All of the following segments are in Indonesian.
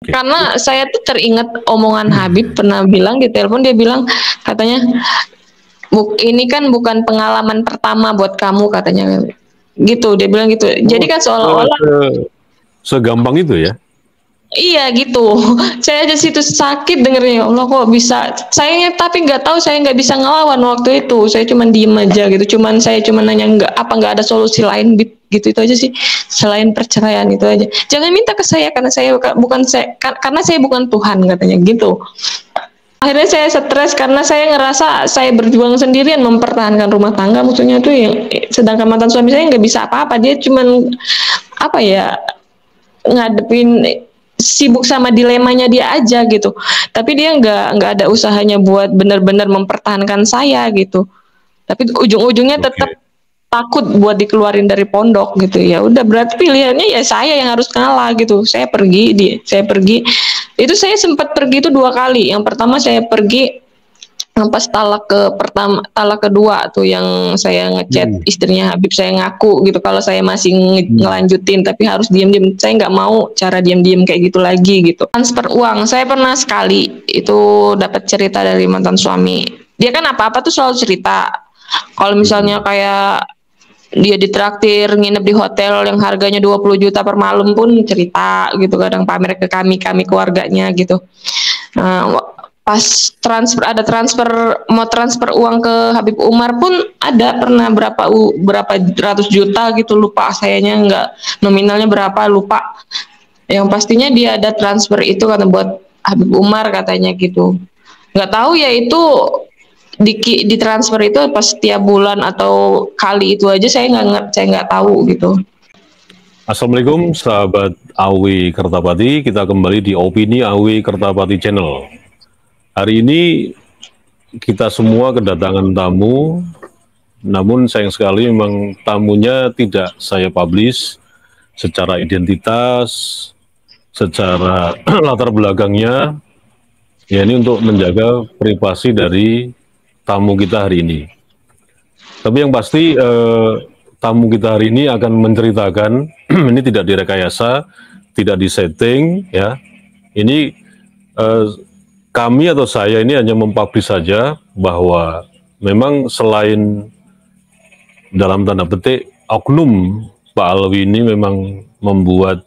Karena saya tuh teringat omongan Habib pernah bilang di telepon, dia bilang katanya, ini kan bukan pengalaman pertama buat kamu katanya, gitu dia bilang gitu. Jadi Oh, kan seolah-olah segampang itu ya? iya gitu. Saya di situ sakit dengernya, ya Allah kok bisa. Saya tapi nggak tahu, saya nggak bisa ngelawan waktu itu. Saya cuma diem aja gitu. Saya cuma nanya nggak ada solusi lain gitu, itu aja sih. Selain perceraian itu aja. Jangan minta ke saya karena saya bukan saya karena saya bukan Tuhan katanya gitu. Akhirnya saya stres karena saya ngerasa saya berjuang sendirian mempertahankan rumah tangga, maksudnya tuh yang sedangkan mantan suami saya nggak bisa apa-apa, dia cuman apa ya, ngadepin, sibuk sama dilemanya dia aja gitu. Tapi dia nggak ada usahanya buat benar-benar mempertahankan saya gitu. Tapi ujung-ujungnya tetap Oke. takut buat dikeluarin dari pondok gitu. Ya udah, berarti pilihannya ya saya yang harus ngalah gitu. Saya pergi. Itu saya sempat pergi itu 2 kali. Yang pertama saya pergi pas talak kedua tuh, yang saya ngechat Hmm. istrinya Habib, saya ngaku gitu kalau saya masih Hmm. ngelanjutin tapi harus diem-diem, saya nggak mau cara diem-diem kayak gitu lagi gitu. Transfer uang saya pernah sekali itu dapat cerita dari mantan suami, dia kan apa-apa tuh selalu cerita. Kalau misalnya Hmm. kayak dia ditraktir nginep di hotel yang harganya 20 juta per malam pun cerita gitu, kadang pamer ke kami keluarganya gitu. Pas mau transfer uang ke Habib Umar pun ada pernah berapa ratus juta gitu, lupa sayanya, nggak nominalnya berapa lupa. Yang pastinya dia ada transfer itu karena buat Habib Umar katanya gitu. Nggak tahu ya itu di transfer itu pas setiap bulan atau kali itu aja, saya nggak tahu gitu. Assalamualaikum sahabat Awi Kertapati, kita kembali di Opini Awi Kertapati Channel. Hari ini kita semua kedatangan tamu, namun sayang sekali memang tamunya tidak saya publish secara identitas, secara latar belakangnya, ya ini untuk menjaga privasi dari tamu kita hari ini. Tapi yang pasti tamu kita hari ini akan menceritakan, ini tidak direkayasa, tidak disetting, ya. Ini kami atau saya ini hanya mempublish saja bahwa memang selain dalam tanda petik oknum Pak Alwi ini memang membuat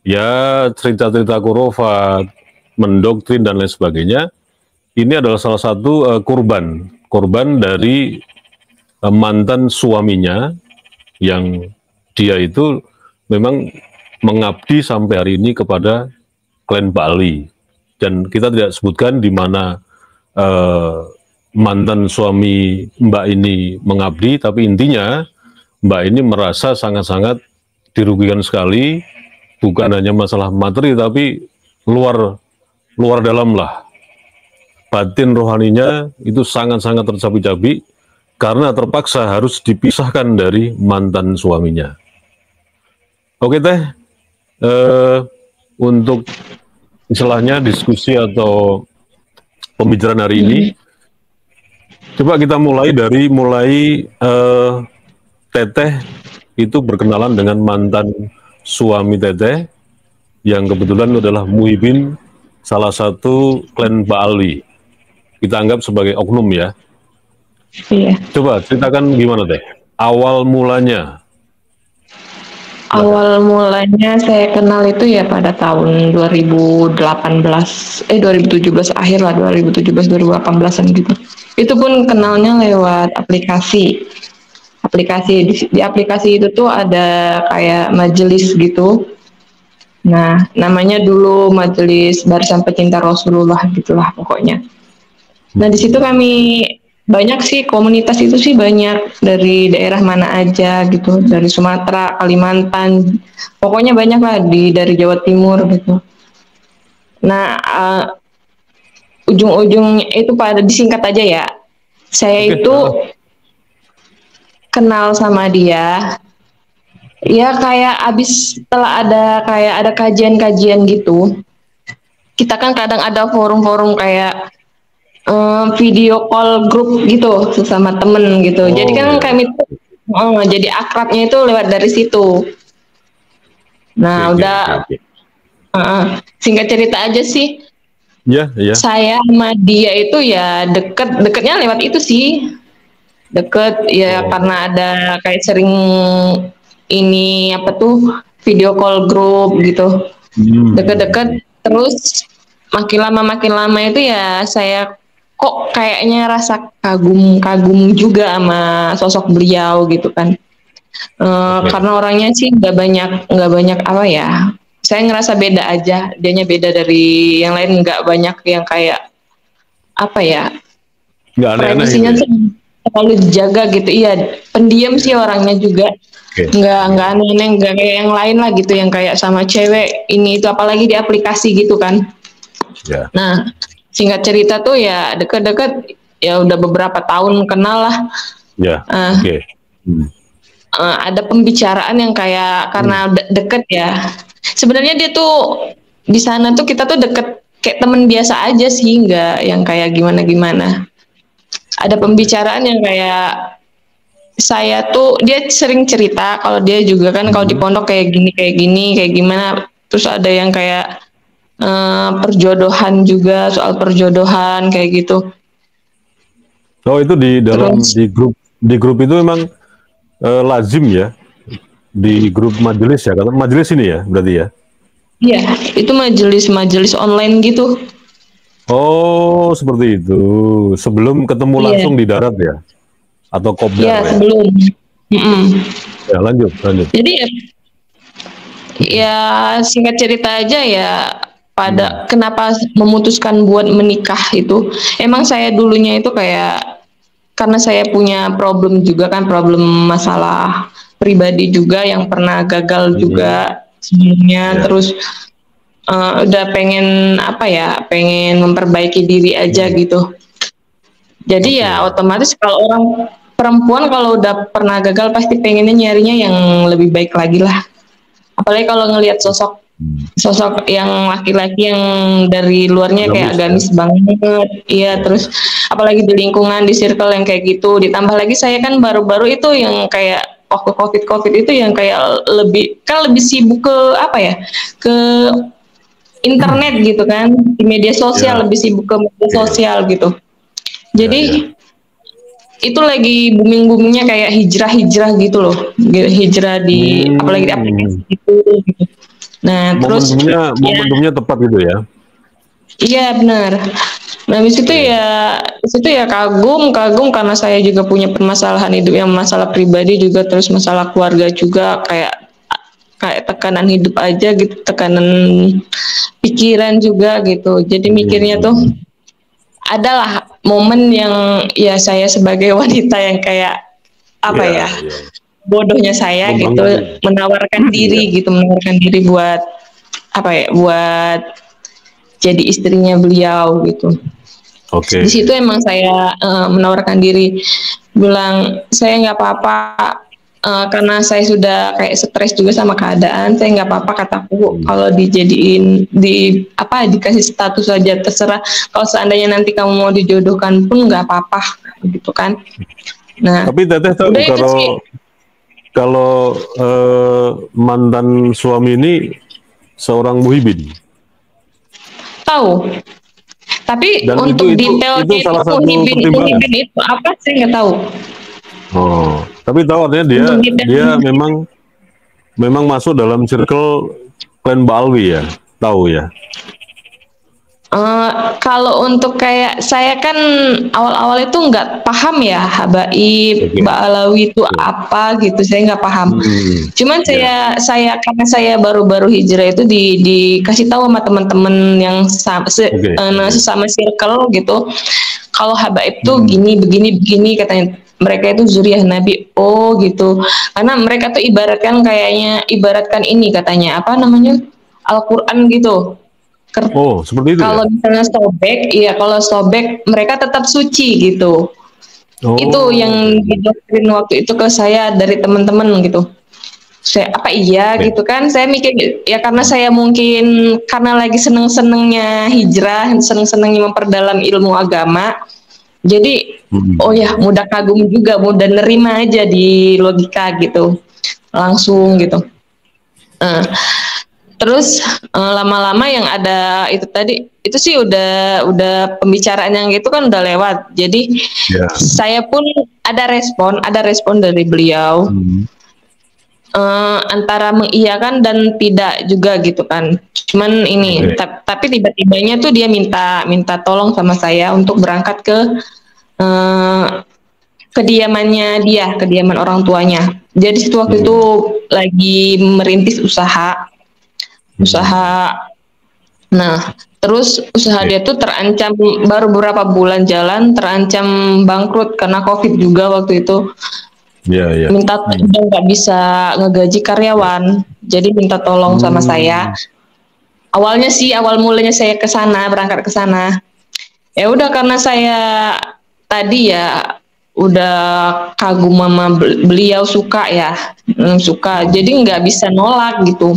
ya cerita-cerita khurafat, mendoktrin dan lain sebagainya. Ini adalah salah satu korban dari mantan suaminya yang dia itu memang mengabdi sampai hari ini kepada klien Pak Ali. Dan kita tidak sebutkan di mana mantan suami Mbak ini mengabdi, tapi intinya Mbak ini merasa sangat-sangat dirugikan sekali, bukan hanya masalah materi, tapi luar dalam lah. Batin rohaninya itu sangat-sangat tercabik-cabik, karena terpaksa harus dipisahkan dari mantan suaminya. Oke Teh, untuk istilahnya diskusi atau pembicaraan hari ini, coba kita mulai dari Teteh itu berkenalan dengan mantan suami Teteh, yang kebetulan adalah Muhibin, salah satu klien Mbak Alwi. Kita anggap sebagai oknum ya. Iya. Coba ceritakan gimana Teh, awal mulanya. Awal mulanya saya kenal itu ya pada tahun 2017 akhir lah, 2017 2018an gitu. Itu pun kenalnya lewat aplikasi. Di aplikasi itu tuh ada kayak majelis gitu. Nah, namanya dulu Majelis Barisan Pecinta Rasulullah gitulah pokoknya. Nah, di situ kami banyak sih, komunitas itu sih banyak dari daerah mana aja gitu, dari Sumatera, Kalimantan, pokoknya banyak lah dari Jawa Timur gitu. Nah, ujung-ujung itu pada disingkat aja ya, saya itu kenal sama dia. Ya kayak abis setelah ada kajian-kajian gitu, kita kan kadang ada forum-forum kayak video call grup gitu sesama temen gitu. Jadi Oh kan ya. kami tuh jadi akrabnya itu lewat dari situ. Nah Oke, udah oke, oke. Singkat cerita aja sih, Ya, ya. saya sama dia itu ya deketnya lewat itu sih. Deket ya karena Oh. ada kayak sering ini apa tuh video call grup gitu. Deket-deket Hmm. terus makin lama itu ya saya kok kayaknya rasa kagum-kagum juga sama sosok beliau gitu kan. Oke. Karena orangnya sih nggak banyak apa ya. Saya ngerasa beda aja, dianya beda dari yang lain, nggak banyak yang kayak apa ya, Nggak aneh-aneh gitu privasinya ya. tuh terlalu dijaga gitu. Iya, pendiam sih Ya. orangnya juga. Oke. Nggak Oke. aneh-aneh, nggak kayak yang lain lah gitu, yang kayak sama cewek ini itu apalagi di aplikasi gitu kan. Ya. Nah, singkat cerita tuh ya deket-deket ya udah beberapa tahun kenal lah. Ya. Uh, Oke. Hmm. ada pembicaraan yang kayak Hmm. karena deket ya. Sebenarnya dia tuh di sana tuh kita tuh deket kayak temen biasa aja sih, nggak yang kayak gimana-gimana. Ada Oke. pembicaraan yang kayak saya tuh dia sering cerita kalau dia juga kan kalau di Hmm. pondok kayak gini kayak gimana, terus ada yang kayak perjodohan juga, soal perjodohan kayak gitu. Oh, itu di dalam Terus di grup itu memang lazim ya, di grup majelis ya, kata majelis ini ya berarti ya. iya, itu majelis-majelis online gitu. Oh, seperti itu. Sebelum ketemu Iya, langsung di darat ya, atau kopdar iya ya. sebelum. Mm-mm. Ya, lanjut, lanjut. Jadi ya singkat cerita aja ya, Hmm. pada kenapa memutuskan buat menikah itu, emang saya dulunya itu kayak karena saya punya problem juga kan, problem masalah pribadi juga yang pernah gagal Hmm. juga sebelumnya. Ya. Terus udah pengen apa ya, pengen memperbaiki diri aja Hmm. gitu. Jadi ya Oke. otomatis kalau orang perempuan kalau udah pernah gagal pasti pengennya nyarinya yang lebih baik lagi lah. Apalagi kalau ngelihat sosok Hmm. sosok yang laki-laki yang dari luarnya kayak Gamis ya. agamis banget, iya. Ya, Terus ya. apalagi di lingkungan di circle yang kayak gitu, ditambah lagi saya kan baru-baru itu yang kayak waktu covid itu yang kayak lebih sibuk ke apa ya, ke internet gitu kan, di media sosial, Ya. lebih sibuk ke media Oke. sosial gitu. Ya, ya. Jadi itu lagi booming-boomingnya kayak hijrah-hijrah gitu loh, hijrah di apalagi di aplikasi Hmm. gitu. Nah terus Momentumnya, ya momentumnya tepat gitu ya. iya benar. Nah, Oke. habis itu ya kagum karena saya juga punya permasalahan hidup yang masalah pribadi juga, terus masalah keluarga juga, kayak kayak tekanan hidup aja gitu, tekanan pikiran juga gitu. Jadi mikirnya tuh Hmm. adalah momen yang ya saya sebagai wanita yang kayak apa ya, Ya, ya. bodohnya saya gitu, Membangun. Ya. menawarkan diri buat apa ya, buat jadi istrinya beliau gitu. Di Oke. situ emang saya menawarkan diri, bilang saya nggak apa-apa, karena saya sudah kayak stres juga sama keadaan, saya nggak apa-apa kataku Hmm. kalau dijadiin di apa dikasih status saja terserah, kalau seandainya nanti kamu mau dijodohkan pun nggak apa-apa gitu kan. Nah Tapi Teteh tahu udah itu kalau sih kalau mantan suami ini seorang muhibin, tahu, tapi dan itu untuk itu itu detailnya itu salah satu muhibin pertimbangan. muhibin itu apa saya nggak tahu. Oh, tapi tahu artinya dia Untuk dia detailnya memang memang masuk dalam circle klan Balwi ya, tahu ya. Kalau untuk kayak saya kan awal-awal itu nggak paham ya habaib, Oke, ba'alawi itu oke. apa gitu, saya nggak paham. Hmm, Cuman ya. saya karena saya baru-baru hijrah itu dikasih tahu sama teman-teman yang Oke, oke. sesama circle gitu. Kalau habaib tuh Hmm. gini begini begini katanya. Mereka itu zuriyah Nabi. Oh gitu. Karena mereka tuh ibaratkan ini katanya apa namanya? Al-Qur'an gitu. Oh, seperti itu ya. Kalau misalnya sobek, iya kalau sobek mereka tetap suci gitu. Itu Oh, oke, yang oke. didoktrin waktu itu ke saya dari teman-teman gitu. Saya apa iya Oke. gitu kan? Saya mikir ya karena saya mungkin karena lagi seneng-senengnya hijrah, seneng-senengnya memperdalam ilmu agama. Jadi oh ya Hmm. mudah kagum juga, mudah nerima aja di logika gitu. Langsung gitu. Nah, Terus lama-lama yang ada itu tadi itu sih udah pembicaraan yang itu kan udah lewat. Jadi Ya. saya pun ada respon dari beliau. Antara mengiyakan dan tidak juga gitu kan. Cuman ini tapi tiba-tibanya tuh dia minta tolong sama saya untuk berangkat ke kediaman orang tuanya. Jadi waktu itu lagi merintis usaha. Nah, terus usaha dia tuh terancam baru beberapa bulan jalan terancam bangkrut karena COVID juga waktu itu. Minta dia nggak bisa ngegaji karyawan, jadi minta tolong sama saya. Awalnya sih awal mulanya saya berangkat ke sana. Ya udah karena saya tadi ya udah kagum sama beliau suka ya, suka. Jadi nggak bisa nolak gitu,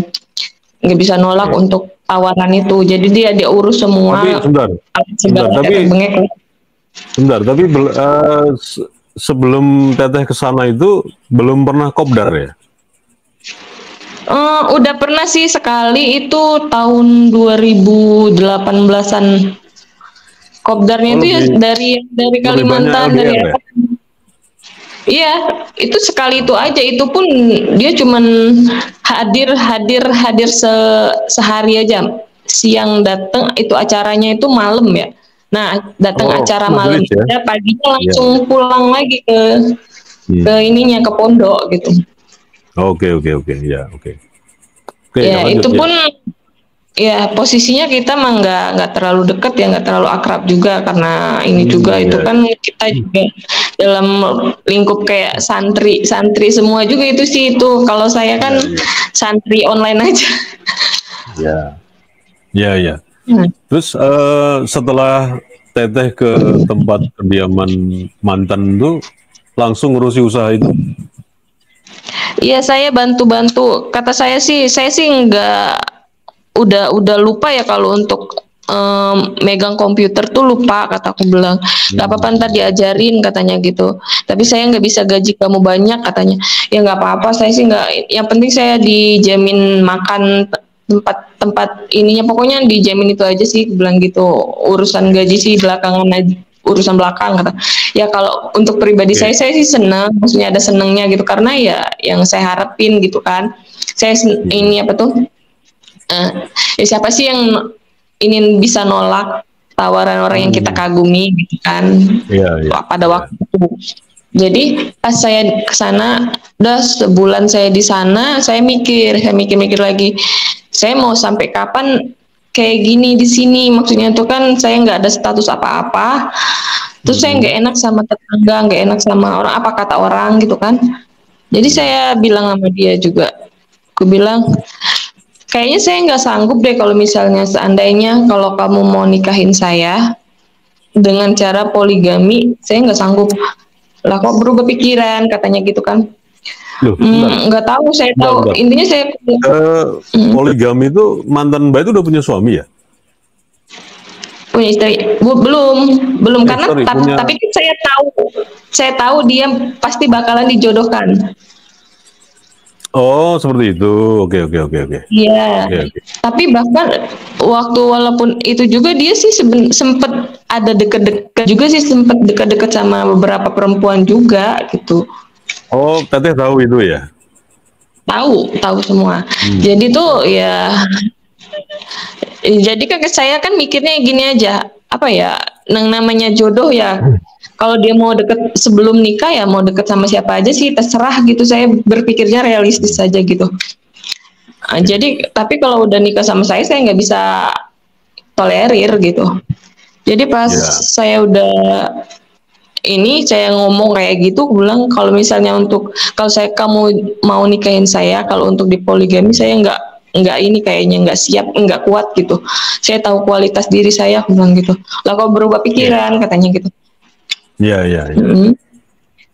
nggak bisa nolak untuk tawaran itu. Jadi dia urus semua. Tapi sebentar, sebelum Teteh ke sana itu belum pernah kopdar ya? Udah pernah sih sekali itu tahun 2018-an. Kopdarnya itu ya dari Kalimantan dari apa? Iya, itu sekali itu aja. Itu pun dia cuman hadir sehari aja. Siang datang itu acaranya itu malam ya. Nah, datang acara malam ya, paginya langsung pulang lagi ke ininya ke pondok gitu. Oke, ya. Ya, itu pun ya posisinya kita mah nggak terlalu dekat ya, nggak terlalu akrab juga karena ini juga itu kan kita juga dalam lingkup kayak santri semua juga itu sih itu. Kalau saya kan santri online aja. Ya. Terus setelah Teteh ke tempat kediaman mantan itu langsung ngurusi usaha itu? Iya, saya bantu-bantu. Kata saya sih nggak udah lupa ya kalau untuk megang komputer tuh lupa, kataku bilang. Gak apa-apa ntar diajarin katanya gitu. Tapi saya nggak bisa gaji kamu banyak katanya. Ya nggak apa-apa, saya sih nggak. Yang penting saya dijamin makan tempat ininya, pokoknya dijamin itu aja sih, bilang gitu. Urusan gaji sih belakangan aja, urusan belakang kata. Ya kalau untuk pribadi saya sih senang, maksudnya ada senangnya gitu karena ya yang saya harapin gitu kan. Saya ini apa tuh? Ya siapa sih yang ingin bisa nolak tawaran orang yang kita kagumi gitu kan. Pada waktu itu. Jadi pas saya ke sana, udah sebulan saya di sana, saya mikir lagi, saya mau sampai kapan kayak gini di sini. Maksudnya itu kan saya nggak ada status apa-apa, terus saya nggak enak sama tetangga, nggak enak sama orang, apa kata orang gitu kan. Jadi saya bilang sama dia juga, aku bilang kayaknya saya nggak sanggup deh kalau misalnya seandainya kalau kamu mau nikahin saya dengan cara poligami, saya nggak sanggup. Lah kok berubah pikiran katanya gitu kan. Nggak tahu, saya tahu intinya saya poligami itu mantan Mbak itu udah punya suami ya? Punya istri? Belum karena tapi saya tahu dia pasti bakalan dijodohkan. Oh, seperti itu. Oke. Iya. Tapi bahkan walaupun itu juga dia sih sempet ada deket-deket juga sih, sempet deket-deket sama beberapa perempuan juga gitu. Oh, Teteh tahu itu ya? Tahu semua. Jadi tuh ya, jadi kan saya kan mikirnya gini aja, apa ya, yang namanya jodoh ya. Kalau dia mau deket sebelum nikah ya mau deket sama siapa aja sih terserah gitu. Saya berpikirnya realistis saja gitu. Jadi tapi kalau udah nikah sama saya nggak bisa tolerir gitu. Jadi pas saya udah saya ngomong kayak gitu, aku bilang kalau misalnya kalau kamu mau nikahin saya, kalau untuk dipoligami saya nggak ini kayaknya nggak siap, nggak kuat gitu. Saya tahu kualitas diri saya, aku bilang gitu. Lah kok berubah pikiran katanya gitu. Iya.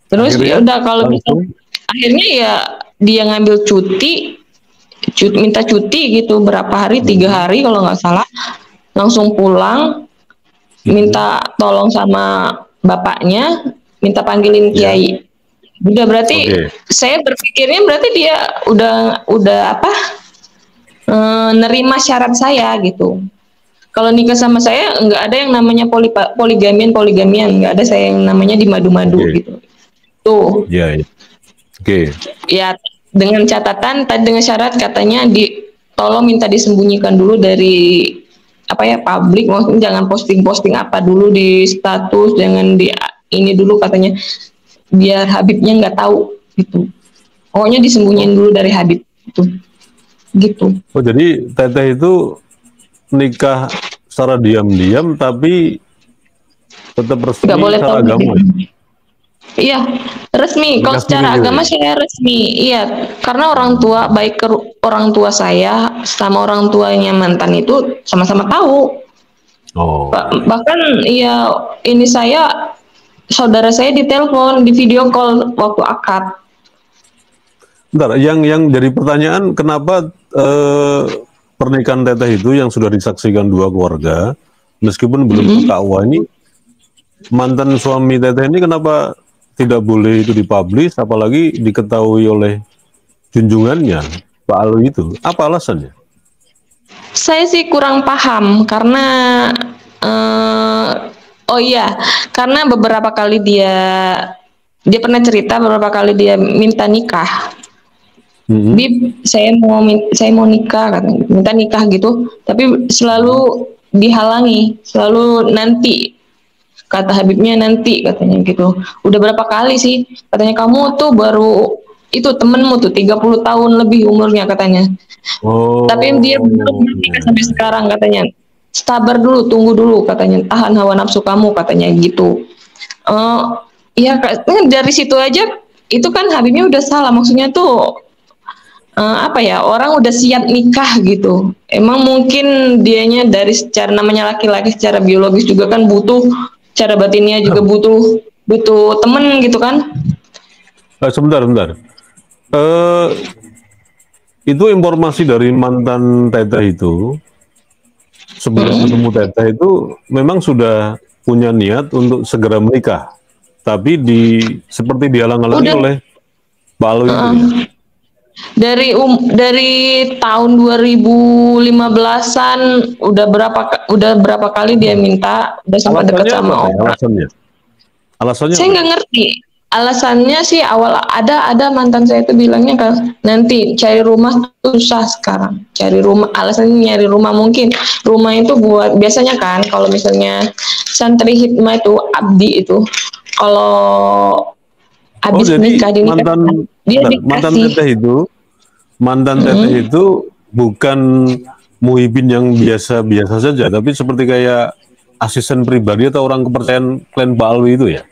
Terus ya udah kalau misalnya akhirnya ya dia ngambil cuti minta cuti gitu berapa hari, 3 hari kalau nggak salah, langsung pulang, minta tolong sama bapaknya, minta panggilin kiai. Udah berarti saya berpikirnya berarti dia udah apa? nerima syarat saya gitu. Kalau nikah sama saya nggak ada yang namanya poligamian, nggak ada saya yang namanya dimadu-madu Oke. gitu. Tuh, Ya, ya. Oke. ya dengan catatan tadi dengan syarat katanya tolong minta disembunyikan dulu dari apa ya publik, maksudnya jangan posting-posting apa dulu di status, jangan di ini dulu katanya biar Habibnya nggak tahu gitu. Pokoknya disembunyiin Oh, dulu dari Habib gitu. Gitu. oh, jadi Teteh itu nikah secara diam-diam tapi tetap Nggak resmi boleh secara tahu. agama ya? Iya, resmi. Kalau Nikah siri secara gitu agama ya? saya resmi. Iya, karena orang tua, baik orang tua saya sama orang tuanya mantan itu sama-sama tahu. Oh, Bahkan ya ini saudara saya ditelepon, di video call waktu akad. bentar, yang jadi pertanyaan kenapa pernikahan Teteh itu yang sudah disaksikan dua keluarga, meskipun belum ke KUA ini, mantan suami Teteh ini kenapa tidak boleh itu dipublish, apalagi diketahui oleh junjungannya, Pak Alwi itu? Apa alasannya? Saya sih kurang paham karena eh, oh iya, karena beberapa kali dia pernah cerita beberapa kali dia minta nikah. Mhm. Bib, saya mau nikah katanya, minta nikah gitu, tapi selalu dihalangi, selalu nanti, kata Habibnya nanti katanya gitu. Udah berapa kali sih katanya, kamu tuh baru itu temenmu tuh 30 tahun lebih umurnya katanya. Tapi dia belum Oh, iya, menikah sampai iya. sekarang katanya. Sabar dulu, tunggu dulu katanya. Tahan hawa nafsu kamu katanya gitu. Eh ya dari situ aja itu kan Habibnya udah salah. Maksudnya tuh apa ya, orang udah siap nikah gitu. Emang mungkin dianya dari secara namanya laki-laki secara biologis juga kan butuh, cara batinnya juga butuh butuh temen gitu kan. Sebentar, sebentar. Eh, itu informasi dari mantan Teteh itu, sebelum ketemu Teteh itu memang sudah punya niat untuk segera menikah, tapi seperti dihalang-halangi Udah oleh Pak Alwi itu ya. dari tahun 2015-an udah berapa kali dia minta, udah sempat dekat Alasannya apa sama Teh? orang. Alasannya? Alasannya Saya apa? nggak ngerti. Alasannya sih awal ada mantan saya itu bilangnya kan nanti cari rumah susah sekarang. Cari rumah, alasannya nyari rumah, mungkin rumah itu buat biasanya kan kalau misalnya santri hikmah itu abdi itu kalau Oh, habis jadi nikah dinikahkan mantan dia bentar, dikasih. mantan Teteh itu bukan Muhibin yang biasa-biasa saja, tapi seperti kayak asisten pribadi atau orang kepercayaan klien Pak Alwi itu ya.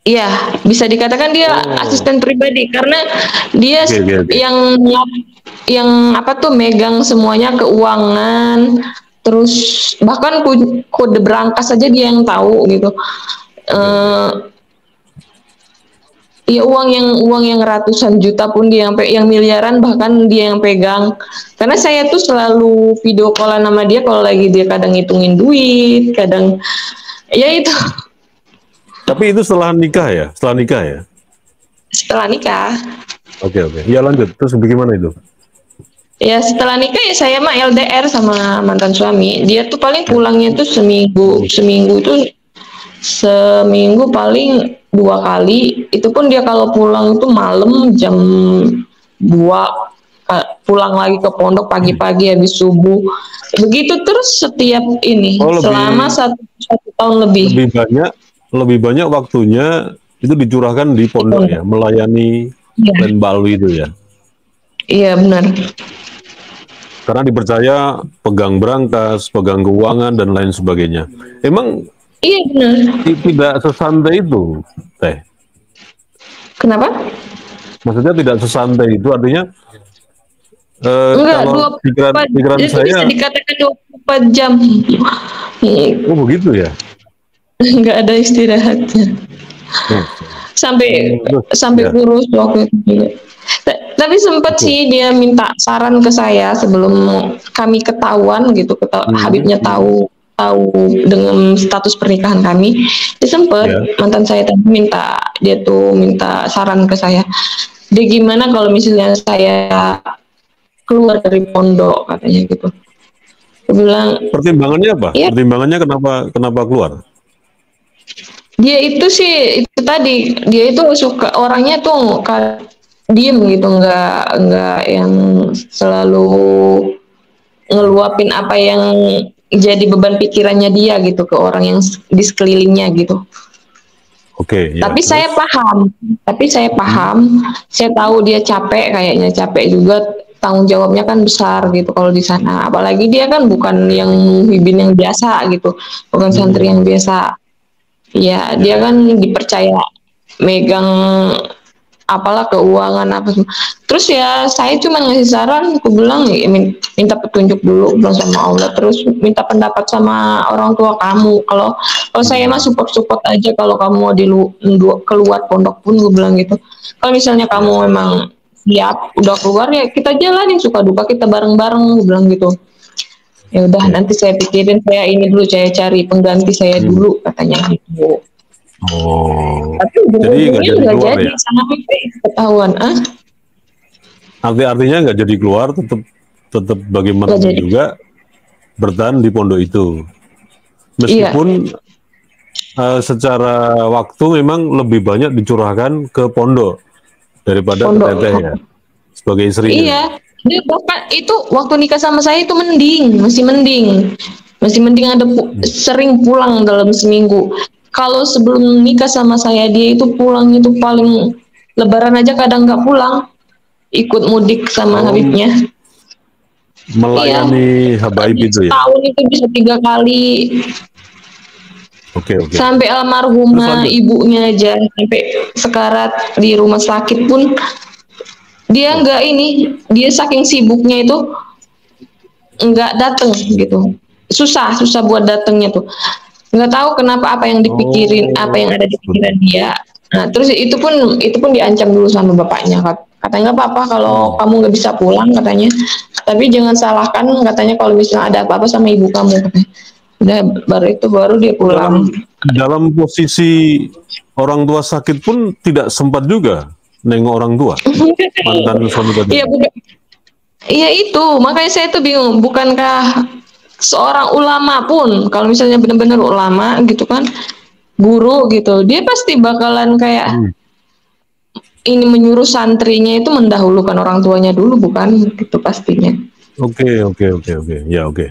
Iya, bisa dikatakan dia Oh, asisten pribadi karena dia oke, oke, oke. yang apa tuh megang semuanya keuangan, terus bahkan kode berangkas saja dia yang tahu gitu. Oke, oke. Eh ya uang yang ratusan juta pun dia yang miliaran bahkan dia yang pegang. Karena saya tuh selalu video callan sama dia kalau lagi dia kadang ngitungin duit, kadang ya itu Tapi itu setelah nikah ya? Setelah nikah ya? setelah nikah. Oke, oke. Ya lanjut. Terus bagaimana itu? Ya setelah nikah ya saya mah LDR sama mantan suami. Dia tuh paling pulangnya tuh seminggu, seminggu paling 2 kali. Itu pun dia kalau pulang itu malam jam 2, pulang lagi ke pondok pagi-pagi habis subuh. Begitu terus setiap ini Oh, selama lebih satu tahun lebih lebih banyak lebih banyak waktunya itu dicurahkan di di pondok ya, pondok. melayani Iya, klien Balwi itu ya. iya benar. Karena dipercaya pegang berangkas, pegang keuangan dan lain sebagainya. Emang Iya benar. tidak sesantai itu, Teh. Kenapa? Maksudnya tidak sesantai itu artinya Enggak, kalau pikiran 24, pikiran itu bisa saya, dikatakan 24 jam. oh begitu ya. Nggak ada istirahatnya. Oh, Sampai terus sampai ya, kurus waktu itu juga. Tapi sempat oke. sih dia minta saran ke saya sebelum kami ketahuan gitu, Mhm, Habibnya mhm. tahu tahu dengan status pernikahan kami. Dia sempat Ya. mantan saya tadi minta saran ke saya. Dia gimana kalau misalnya saya keluar dari pondok katanya gitu. Aku bilang, Pertimbangannya apa? ya Pertimbangannya kenapa keluar? dia itu sih itu tadi, dia itu suka orangnya tuh diem gitu, nggak yang selalu ngeluapin apa yang jadi beban pikirannya dia gitu ke orang yang di sekelilingnya gitu. Oke, ya Tapi saya terus. paham, tapi saya Hmm. paham, saya tahu dia capek, kayaknya capek juga, tanggung jawabnya kan besar gitu kalau di sana. Apalagi dia kan bukan yang hibin yang biasa gitu, bukan santri yang Hmm. biasa. Ya, Ya, dia ya. kan dipercaya megang apalah keuangan apa semua. Terus ya saya cuma ngasih saran, aku bilang ya, minta petunjuk dulu bilang sama Allah, terus minta pendapat sama orang tua kamu. Kalau kalau saya mah Hmm. support aja, kalau kamu mau keluar pondok pun gue bilang gitu. Kalau misalnya Ya, kamu ya. memang siap udah keluar ya kita jalanin, suka duka kita bareng-bareng, gue bilang gitu. Ya udah Oke. nanti saya pikirin, saya ini dulu, saya cari pengganti saya Hmm. dulu katanya gitu. Oh, Tapi jadi nggak ujung-ujungnya jadi nggak keluar jadi ya? sama ketahuan Artinya nggak jadi keluar, tetap tetap nggak bagaimanapun jadi. juga bertahan di pondok itu. Iya, Meskipun secara waktu memang lebih banyak dicurahkan ke pondok daripada ke pondok. teteh ya, sebagai istrinya. Iya, dia bahkan itu waktu nikah sama saya itu mending, masih mending ada Hmm. sering pulang dalam seminggu. Kalau sebelum nikah sama saya dia itu pulang itu paling Lebaran aja kadang nggak pulang, ikut mudik sama Oh, Habibnya. Iya, melayani habaib itu ya. setahun itu bisa 3 kali. Oke, oke. Sampai Terus almarhumah lanjut. ibunya aja sampai sekarat di rumah sakit pun dia Wah. nggak ini, dia saking sibuknya itu nggak dateng gitu, susah susah buat datengnya tuh, nggak tahu kenapa, apa yang dipikirin, apa yang Oh, ada di betul. pikiran dia. Nah terus itu pun diancam dulu sama bapaknya, katanya nggak apa-apa kalau Hmm. kamu nggak bisa pulang katanya, tapi jangan salahkan katanya kalau misalnya ada apa-apa sama ibu kamu katanya. Udah baru dia pulang. Dalam dalam posisi orang tua sakit pun tidak sempat juga nengok orang tua, mantan suami Iya tadi. iya itu makanya saya tuh bingung, bukankah seorang ulama pun kalau misalnya benar-benar ulama gitu kan, guru gitu, dia pasti bakalan kayak Hmm. ini menyuruh santrinya itu mendahulukan orang tuanya dulu, bukan gitu pastinya. Oke, oke, oke, oke. Ya, oke.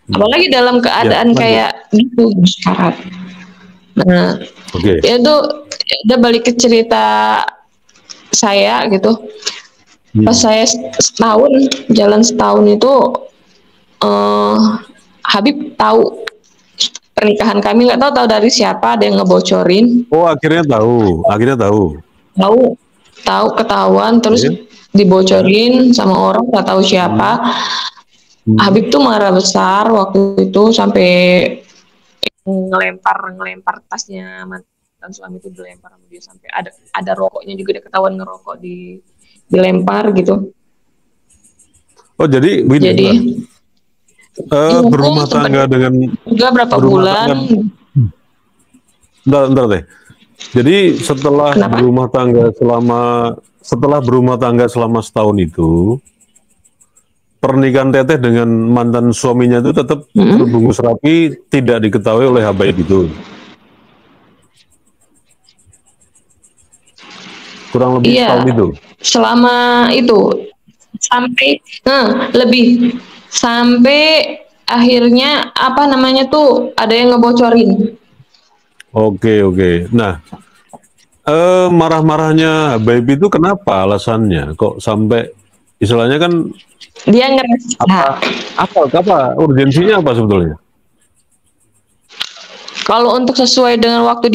Hmm. Apalagi dalam Ya, keadaan lanjut. kayak gitu syarat. Nah, Oke. ya itu udah balik ke cerita saya gitu. Pas Hmm. saya setahun, jalan setahun itu eh Habib tahu pernikahan kami, nggak tahu dari siapa, ada yang ngebocorin, Oh, akhirnya tahu. Akhirnya tahu. tahu tahu ketahuan, terus Oke. Ya. dibocorin sama orang nggak tahu Hmm. siapa. Hmm. Habib tuh marah besar waktu itu sampai ngelempar ngelempar tasnya mantan suami itu, dilempar sama dia, sampai ada rokoknya juga, dia ketahuan ngerokok, dilempar gitu. Oh, jadi begini, Jadi bentar. dihukum Berumah sempat tangga dengan juga berapa berumah bulan. tangga. Bentar deh. Jadi Kenapa? setelah berumah tangga selama setahun itu, pernikahan Teteh dengan mantan suaminya itu tetap Mm-mm. terbungkus rapi, tidak diketahui oleh habaib itu. Kurang lebih setahun Iya, itu. selama itu sampai lebih, sampai akhirnya apa namanya tuh ada yang ngebocorin. Oke, oke. Nah, marah-marahnya habaib itu kenapa alasannya? Kok sampai istilahnya kan Dia ngerasa apa urgensinya apa sebetulnya? kalau untuk sesuai dengan waktu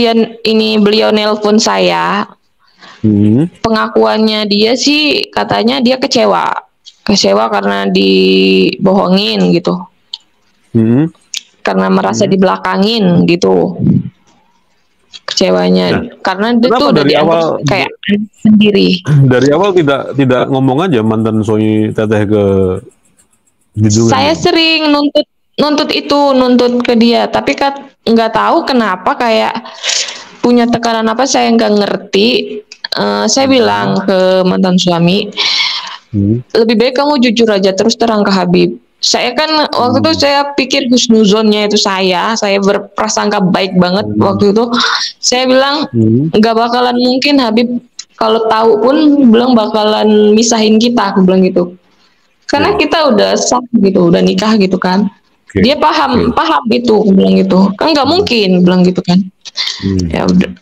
beliau nelpon saya, Hmm. pengakuannya dia sih katanya dia kecewa karena dibohongin gitu, Hmm. karena merasa Hmm. dibelakangin gitu, kecewanya Nah, karena dia tuh kenapa udah dari dianggap awal kayak anak sendiri. dari awal tidak ngomong aja mantan suami Teteh ke junjungan Saya ini? sering nuntut nuntut ke dia, tapi kan nggak tahu kenapa kayak punya tekanan apa, saya nggak ngerti. Saya Hmm. bilang ke mantan suami, lebih baik kamu jujur aja terus terang ke Habib. Saya kan waktu itu saya pikir husnuzonnya itu saya berprasangka baik banget waktu itu. Saya bilang nggak bakalan mungkin Habib kalau tahu pun bilang bakalan misahin kita, aku bilang gitu. Karena kita udah sah gitu, udah nikah gitu kan. Dia paham itu, aku bilang gitu. Kan nggak mungkin, bilang gitu kan. Ya udah.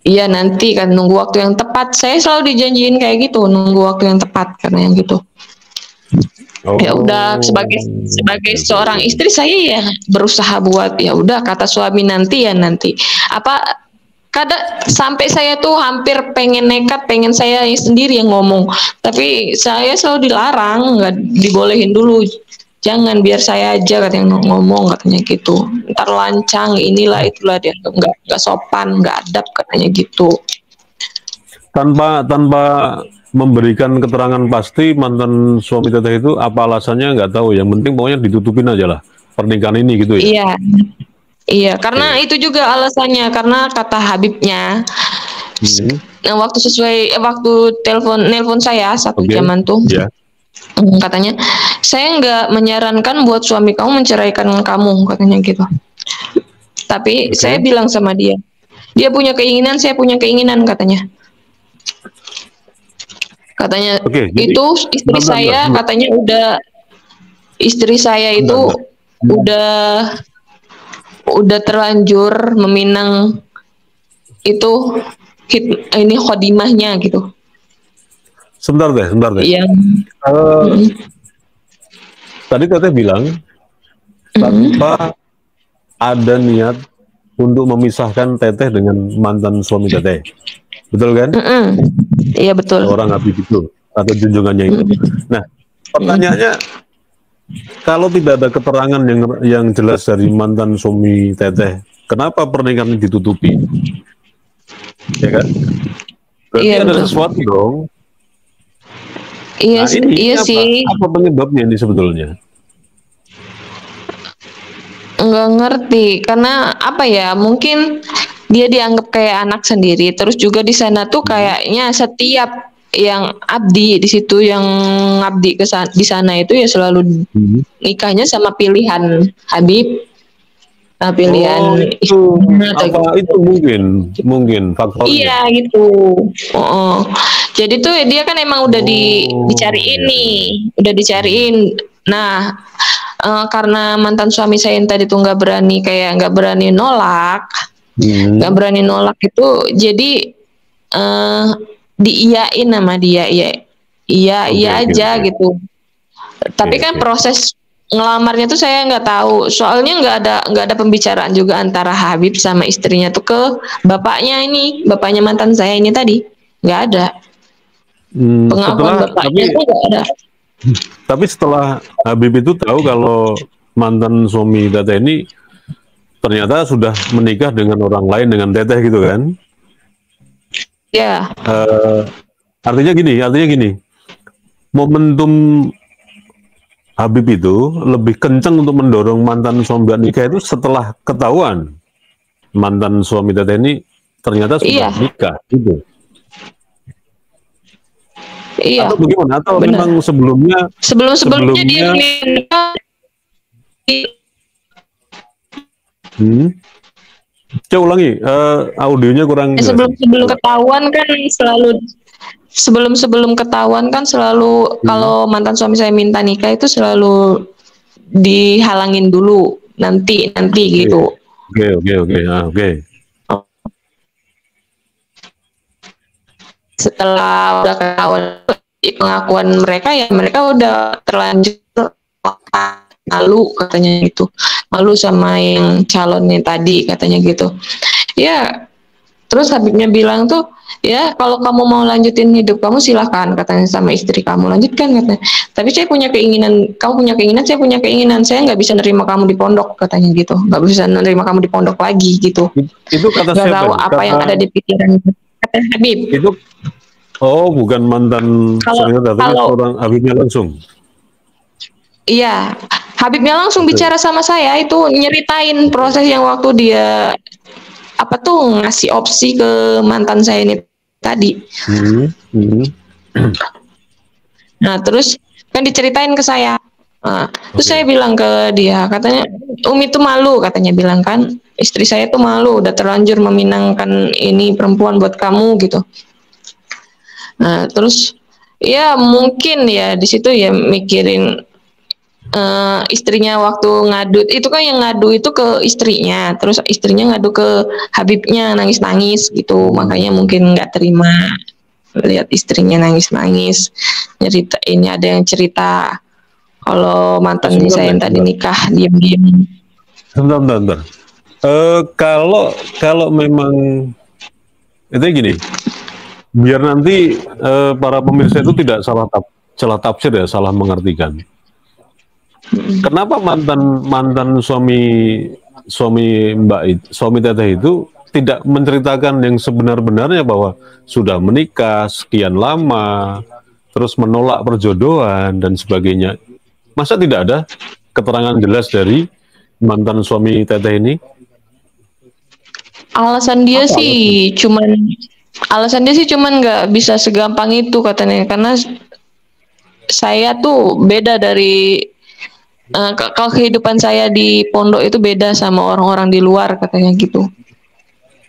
Iya nanti kan nunggu waktu yang tepat. Saya selalu dijanjiin kayak gitu, nunggu waktu yang tepat karena yang gitu. Ya udah sebagai seorang istri saya ya berusaha buat ya udah kata suami nanti ya nanti. Apa kadang sampai saya tuh hampir pengen nekat, pengen saya sendiri yang ngomong. Tapi saya selalu dilarang, nggak dibolehin dulu. Jangan biar saya aja katanya ngomong katanya gitu. Ntar lancang inilah itulah dia nggak sopan, nggak adab katanya gitu. Tanpa memberikan keterangan pasti mantan suami teteh itu apa alasannya nggak tahu. Yang penting pokoknya ditutupin aja lah pernikahan ini gitu ya. Iya, iya karena itu juga alasannya karena kata Habibnya. Nah, waktu nelpon saya satu jaman tuh. Katanya saya nggak menyarankan buat suami kamu menceraikan kamu katanya gitu. Tapi saya bilang sama dia punya keinginan, saya punya keinginan katanya. Itu istri saya katanya udah terlanjur meminang itu ini khodimahnya gitu. Sebentar deh. Iya. Tadi teteh bilang tanpa ada niat untuk memisahkan teteh dengan mantan suami teteh, betul kan? Iya betul. Orang Habib itu atau junjungannya itu. Nah, pertanyaannya kalau tidak ada keterangan yang jelas dari mantan suami teteh, kenapa pernikahan ditutupi? Ya kan? Berarti ada sesuatu dong. Iya, iya sih. Apa penyebabnya ini sebetulnya? Nggak ngerti karena apa ya? Mungkin dia dianggap kayak anak sendiri. Terus juga di sana tuh kayaknya setiap yang abdi di situ, yang abdi di sana itu ya selalu nikahnya sama pilihan Habib. Nah, pilihan itu mungkin faktornya. Iya gitu. Jadi tuh dia kan emang udah dicariin nih, udah dicariin. Nah, karena mantan suami saya yang tadi tuh nggak berani nolak, nggak berani nolak itu, jadi diiyain sama dia, iya aja gitu. Tapi kan proses ngelamarnya tuh saya nggak tahu, soalnya nggak ada pembicaraan juga antara Habib sama istrinya tuh ke bapaknya mantan saya ini tadi, nggak ada. Pengakuan bapaknya tuh nggak ada. Tapi setelah Habib itu tahu kalau mantan suami teteh ini ternyata sudah menikah dengan orang lain, dengan teteh gitu kan? Ya. Artinya gini, momentum Habib itu lebih kencang untuk mendorong mantan suami nikah itu setelah ketahuan mantan suami teteh ini ternyata sudah nikah gitu. Iya. Atau bagaimana? Atau memang sebelumnya dia nikah. Coba ulangi, audionya kurang. Sebelum ketahuan kan selalu sebelum ketahuan kan selalu kalau mantan suami saya minta nikah itu selalu dihalangin dulu nanti gitu. Oke. Setelah udah ketahuan pengakuan mereka ya mereka udah terlanjur malu katanya gitu, malu sama yang calonnya tadi katanya gitu. Ya terus Habibnya bilang tuh ya kalau kamu mau lanjutin hidup kamu silahkan katanya sama istri kamu, lanjutkan katanya. Tapi saya punya keinginan, kamu punya keinginan, saya punya keinginan, saya nggak bisa nerima kamu di pondok katanya gitu, nggak bisa nerima kamu di pondok lagi gitu. Itu kata siapa? Nggak tahu apa yang ada di pikiran kata Habib. Itu bukan mantan suaminya, tapi orang Habibnya langsung. Iya, Habibnya langsung bicara sama saya, itu nyeritain proses yang waktu dia ngasih opsi ke mantan saya ini tadi. Nah, terus kan diceritain ke saya. Nah, terus saya Oke. bilang ke dia, katanya Umi tuh malu, katanya bilang kan, istri saya tuh malu, udah terlanjur meminangkan ini perempuan buat kamu gitu. Nah, terus ya mungkin ya di situ ya mikirin istrinya waktu ngadu itu kan, yang ngadu itu ke istrinya, terus istrinya ngadu ke Habibnya nangis-nangis gitu, makanya mungkin nggak terima lihat istrinya nangis-nangis, cerita ini ada yang cerita kalau mantan Sebentar saya deh, yang tadi sebentar. nikah diam-diam. Sebentar, sebentar, sebentar. Kalau kalau memang itu gini, biar nanti para pemirsa itu tidak salah tafsir ya, salah mengartikan. Kenapa mantan mantan suami Teteh itu tidak menceritakan yang sebenar-benarnya bahwa sudah menikah sekian lama, terus menolak perjodohan dan sebagainya. Masa tidak ada keterangan jelas dari mantan suami Teteh ini? Alasan dia Apa alasan? sih cuman alasan dia sih cuman nggak bisa segampang itu katanya, karena saya tuh beda dari kalau kehidupan saya di pondok itu beda sama orang-orang di luar katanya gitu.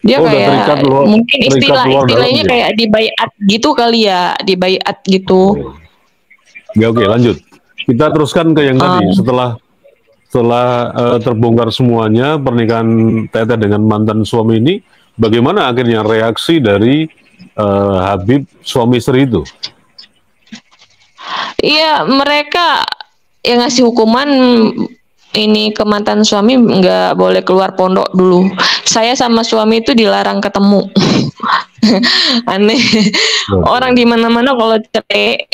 Dia Oh, udah kayak mungkin terikat luar dalam istilahnya ya? kayak dibaiat gitu kali ya, dibaiat gitu. Oke. Ya, oke, lanjut. Kita teruskan ke yang tadi. Uh, Setelah terbongkar semuanya pernikahan Teteh dengan mantan suami ini, bagaimana akhirnya reaksi dari Habib suami istri itu? iya, mereka yang ngasih hukuman ini ke mantan suami nggak boleh keluar pondok dulu. Saya sama suami itu dilarang ketemu. Aneh. Orang di Oke. mana-mana kalau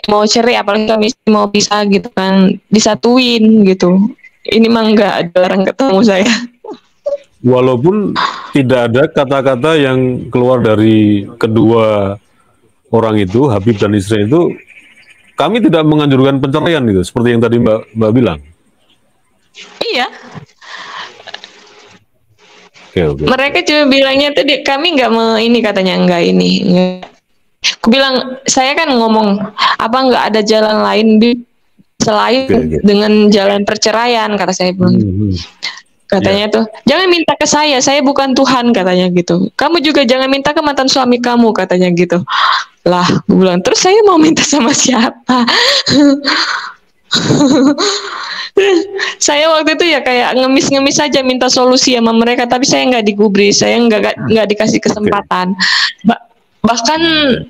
mau cerai apalagi suami istri mau pisah gitu kan disatuin gitu. Ini mah nggak dilarang ketemu saya. Walaupun tidak ada kata-kata yang keluar dari kedua orang itu, Habib dan istri itu, kami tidak menganjurkan perceraian gitu, seperti yang tadi Mbak bilang. Iya, Oke, oke, oke. mereka cuma bilangnya tadi kami nggak ini katanya nggak ini. Aku bilang saya kan ngomong apa nggak ada jalan lain Oke, selain oke. dengan jalan perceraian, kata saya bilang. Hmm, ya. Katanya tuh jangan minta ke saya bukan Tuhan katanya gitu. Kamu juga jangan minta ke mantan suami kamu katanya gitu. Lah, gue bilang terus saya mau minta sama siapa? Saya waktu itu ya kayak ngemis-ngemis saja minta solusi sama mereka, tapi saya nggak digubris, saya nggak dikasih Oke. kesempatan. Bahkan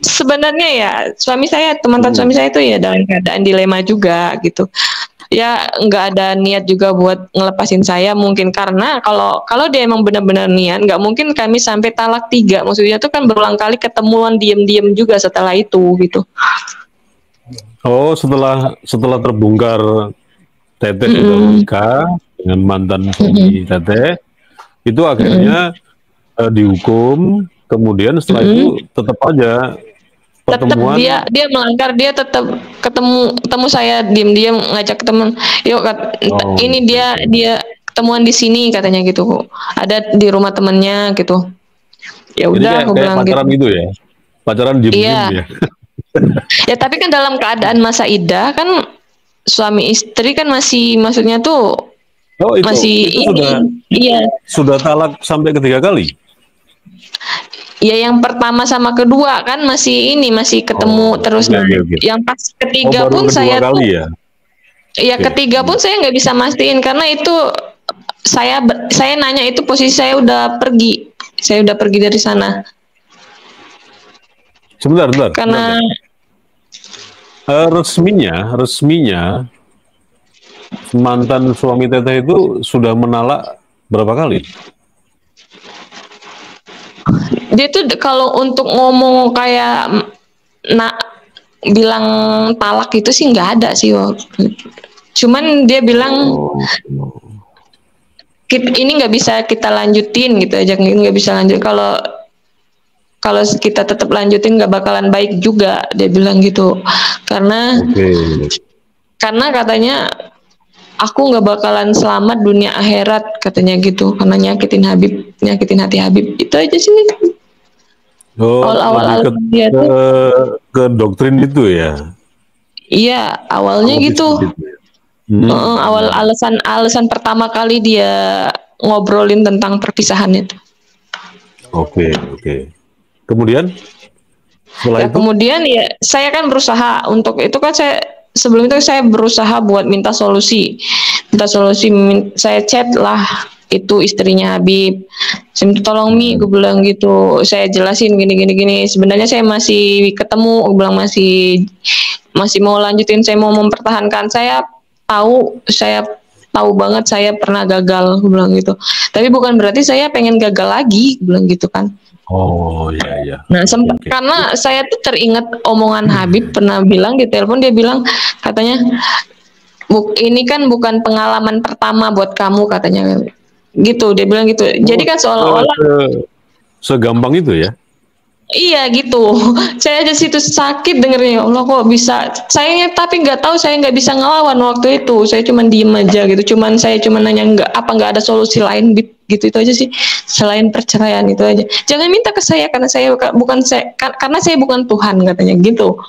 sebenarnya ya suami saya, teman Hmm. suami saya itu ya dalam keadaan dilema juga gitu. Ya nggak ada niat juga buat ngelepasin saya, mungkin karena kalau kalau dia emang benar-benar niat, nggak mungkin kami sampai talak 3. Maksudnya tuh kan berulang kali ketemuan diem-diem juga setelah itu gitu. Oh, setelah terbongkar Teteh sudah Mm-mm. menikah dengan mantan Mm-mm. suami Teteh, itu Mm-mm. akhirnya dihukum. Kemudian setelah Mm-mm. itu tetap aja Tetap pertemuan. dia melanggar, dia tetap ketemu ketemu saya diam-diam ngajak teman, yuk Oh, ini oke, dia oke. dia ketemuan di sini katanya gitu, ada di rumah temennya gitu. Ya Ini udah kayak aku kayak bilang gitu. pacaran gitu ya, pacaran diem-diem Iya, ya. ya tapi kan dalam keadaan masa idah kan, suami istri kan masih, maksudnya tuh Oh, masih itu ini. Iya, sudah talak sampai ketiga kali. ya yang pertama sama kedua kan masih ini, masih ketemu Oh, terus. oke, Nah oke, oke. yang pas Oh, ketiga baru pun kedua saya kali tuh, ya. ya Oke. ketiga pun saya nggak bisa mastiin karena itu saya nanya itu posisi saya udah pergi dari sana Sebentar, sebentar, sebentar karena deh. Resminya mantan suami Teteh itu sudah menalak berapa kali? dia tuh kalau untuk ngomong kayak nak bilang talak itu sih nggak ada sih cuman dia bilang Oh, ini nggak bisa kita lanjutin gitu aja, nggak bisa lanjut, kalau kalau kita tetap lanjutin nggak bakalan baik juga, dia bilang gitu, karena oke. katanya aku nggak bakalan selamat dunia akhirat katanya gitu, karena nyakitin hati Habib itu aja sih Oh, awal-awal lebih dia ke, tuh. ke doktrin itu ya. Iya, awalnya Lebih gitu. seperti itu ya. Hmm. Awal alasan pertama kali dia ngobrolin tentang perpisahan itu. Oke, oke. Kemudian setelah Ya itu, kemudian ya saya kan berusaha untuk itu kan saya sebelum itu saya berusaha buat minta solusi. Saya chat lah itu istrinya Habib. Saya minta tolong Mi, gue hmm. bilang gitu. Saya jelasin gini gini gini. Sebenarnya saya masih ketemu, gue bilang masih masih mau lanjutin, saya mau mempertahankan. Saya tahu banget saya pernah gagal, gue bilang gitu. Tapi bukan berarti saya pengen gagal lagi, gue bilang gitu kan. Oh ya ya, Nah, oke oke oke. karena saya tuh teringat omongan Habib pernah bilang di telepon, dia bilang katanya, ini kan bukan pengalaman pertama buat kamu katanya. Gitu, dia bilang gitu. Jadi Oh, kan seolah-olah segampang itu ya? iya gitu. Saya aja situ sakit dengernya. Ya Allah kok bisa. Sayangnya tapi nggak tahu, saya nggak bisa ngelawan waktu itu. Saya cuma diem aja gitu. Saya cuma nanya nggak ada solusi lain gitu, itu aja sih. Selain perceraian itu aja. Jangan minta ke saya karena saya bukan saya karena saya bukan Tuhan katanya gitu.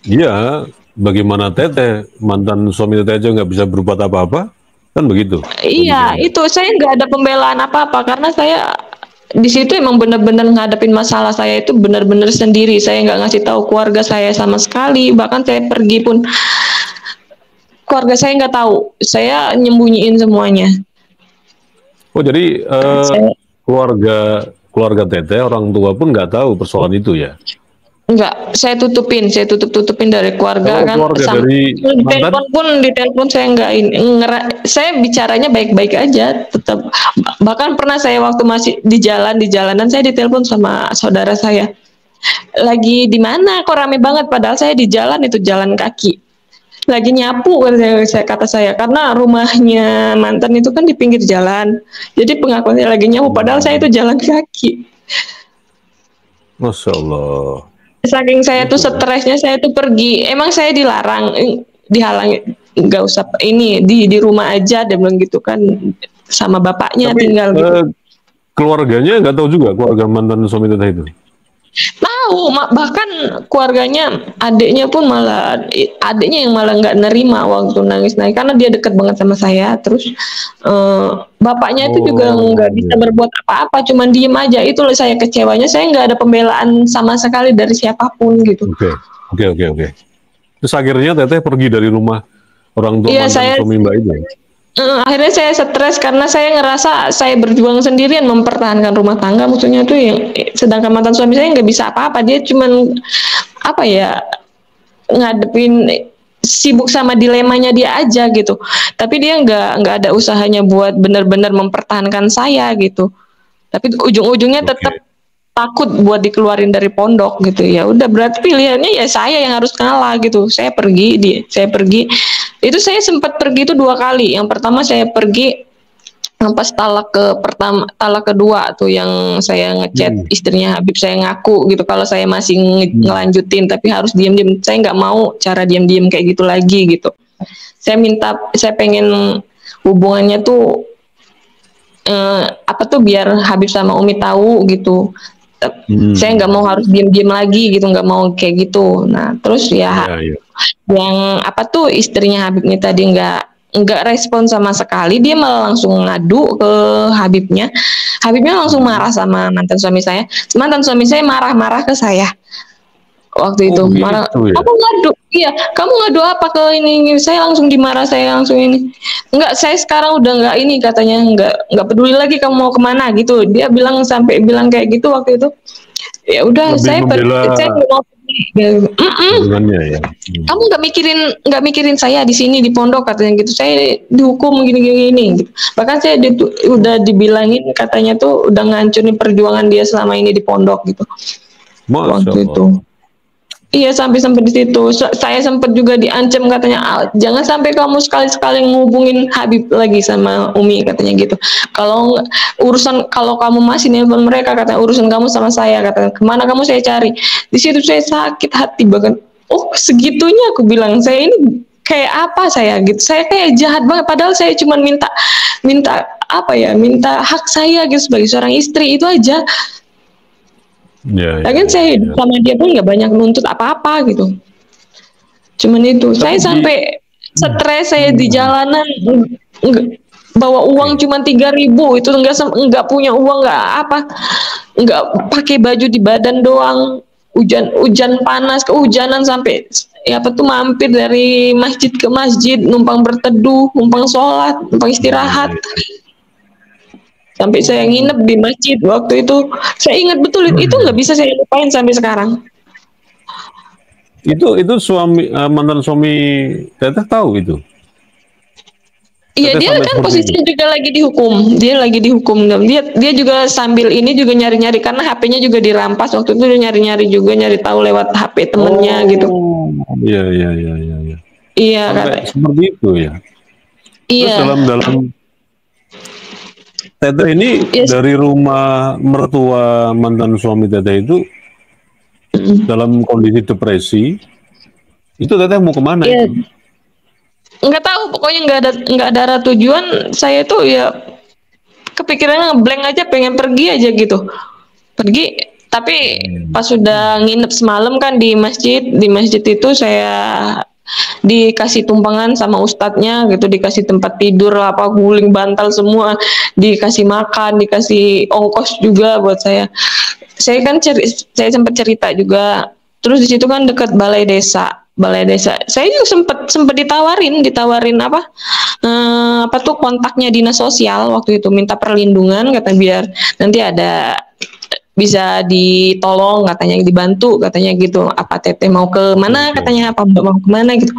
Iya, bagaimana Teteh, mantan suami Teteh aja nggak bisa berbuat apa-apa, kan begitu Iya, pemikirannya. itu saya nggak ada pembelaan apa-apa karena saya di situ emang benar-benar ngadepin masalah saya itu benar-benar sendiri. Saya nggak ngasih tahu keluarga saya sama sekali. Bahkan saya pergi pun keluarga saya nggak tahu. Saya nyembunyiin semuanya. Oh jadi Saya keluarga keluarga Teteh, orang tua pun nggak tahu persoalan itu ya? nggak, saya tutupin dari keluarga Kalau kan. keluarga dari mantan, Di telepon saya nggak ini. Saya bicaranya baik-baik aja. Tetap bahkan pernah saya waktu masih di jalanan saya ditelepon sama saudara saya. Lagi di mana? Kok rame banget? Padahal saya di jalan itu jalan kaki. Lagi nyapu kata saya karena rumahnya mantan itu kan di pinggir jalan. Jadi pengakuan saya lagi nyapu padahal saya itu jalan kaki. Masya Allah. Saking saya tuh Itu ya. stresnya saya tuh pergi. Emang saya dilarang, dihalangi nggak usah ini di rumah aja dia bilang gitu kan sama bapaknya Tapi tinggal gitu. keluarganya nggak tahu juga keluarga mantan suami Teteh itu. Tahu, bahkan keluarganya, adiknya yang malah nggak nerima waktu nangis-nangis karena dia deket banget sama saya. Terus bapaknya itu juga Oh nggak bisa iya. berbuat apa-apa, cuman diem aja. Itulah saya kecewanya. Saya nggak ada pembelaan sama sekali dari siapapun gitu. Oke, oke, oke, oke. Terus akhirnya Teteh pergi dari rumah orang tua Iya, mantan suami Mbak itu. akhirnya saya stres karena saya ngerasa saya berjuang sendirian mempertahankan rumah tangga. Maksudnya tuh yang sedangkan mantan suami saya nggak bisa apa-apa. Dia cuman apa ya, ngadepin sibuk sama dilemanya dia aja gitu. Tapi dia nggak ada usahanya buat benar-benar mempertahankan saya gitu. Tapi ujung-ujungnya tetap Oke. takut buat dikeluarin dari pondok gitu. Ya udah berarti pilihannya ya saya yang harus ngalah gitu. Saya pergi. Itu saya sempat pergi itu 2 kali. Yang pertama saya pergi pas talak kedua tuh yang saya ngechat Hmm. istrinya Habib, saya ngaku gitu kalau saya masih Hmm. ngelanjutin tapi harus diem-diem. Saya nggak mau cara diem-diem kayak gitu lagi gitu. Saya pengen hubungannya tuh apa tuh biar Habib sama Umi tahu gitu. Saya nggak mau harus diem-diem lagi gitu, nggak mau kayak gitu. Nah terus ya Ya, ya. yang apa tuh istrinya Habib ini tadi nggak respon sama sekali. Dia malah langsung ngadu ke Habibnya langsung marah sama mantan suami saya. Mantan suami saya marah-marah ke saya waktu Oh itu, marah, begitu ya. kamu ngadu, iya kamu ngadu apa ke ini. Saya langsung dimarah, saya langsung ini, enggak, saya sekarang udah nggak ini katanya, nggak peduli lagi kamu mau kemana gitu. Dia sampai bilang kayak gitu waktu itu. Ya udah Lebih membela saya nggak mau pergi. hubungannya ya. Kamu nggak mikirin saya di sini di pondok katanya gitu. Saya dihukum gini gitu. Bahkan saya udah dibilangin katanya tuh udah ngancurin perjuangan dia selama ini di pondok gitu Masya waktu Allah. itu. Iya, sampai di situ. Saya sempat juga diancam katanya, jangan sampai kamu sekali-sekali ngubungin Habib lagi sama Umi katanya gitu. Kalau kamu masih nelpon mereka katanya urusan kamu sama saya katanya. Kemana kamu saya cari. Di situ saya sakit hati bahkan. Oh segitunya aku bilang, saya ini kayak apa saya gitu. Saya kayak jahat banget. Padahal saya cuma minta minta hak saya gitu sebagai seorang istri itu aja. Ya, ya, Lagian ya, saya hidup ya. sama dia pun nggak banyak nuntut apa-apa gitu. Cuman itu. Tapi Saya sampai stres saya di jalanan, bawa uang Oke. cuma 3.000, itu enggak punya uang, enggak apa, enggak pakai baju di badan doang. Hujan panas, kehujanan, sampai ya apa tuh mampir dari masjid ke masjid, numpang berteduh, numpang sholat, numpang istirahat. Sampai saya nginep di masjid waktu itu. Saya ingat betul itu nggak bisa saya lupain sampai sekarang. Itu suami, mantan suami Teteh tahu itu? Iya, Teteh dia sampai kan seperti itu? posisinya juga lagi dihukum. Dia lagi dihukum. Dan dia juga sambil ini juga nyari-nyari, karena HP-nya juga dirampas. Waktu itu dia nyari-nyari juga, nyari tahu lewat HP temennya gitu. Oh, iya, iya, iya, iya, iya. Iya, Sampai katanya. seperti itu ya. Terus Iya. dalam Teteh ini Yes. dari rumah mertua mantan suami Teteh itu dalam kondisi depresi, itu Teteh mau kemana Iya. itu? Nggak tahu, pokoknya nggak ada arah tujuan. Saya tuh ya kepikirannya blank aja, pengen pergi aja gitu. Pergi, tapi pas sudah nginep semalam kan di masjid itu saya dikasih tumpangan sama ustadznya gitu, dikasih tempat tidur, apa, guling bantal semua, dikasih makan, dikasih ongkos juga buat saya. Saya sempat cerita juga. Terus di situ kan dekat balai desa. Saya juga sempat ditawarin apa, apa tuh, kontaknya dinas sosial waktu itu, minta perlindungan, kata biar nanti ada bisa ditolong, katanya dibantu, katanya gitu. Apa Teteh mau ke mana, Oke. katanya, apa Mbak mau ke mana gitu.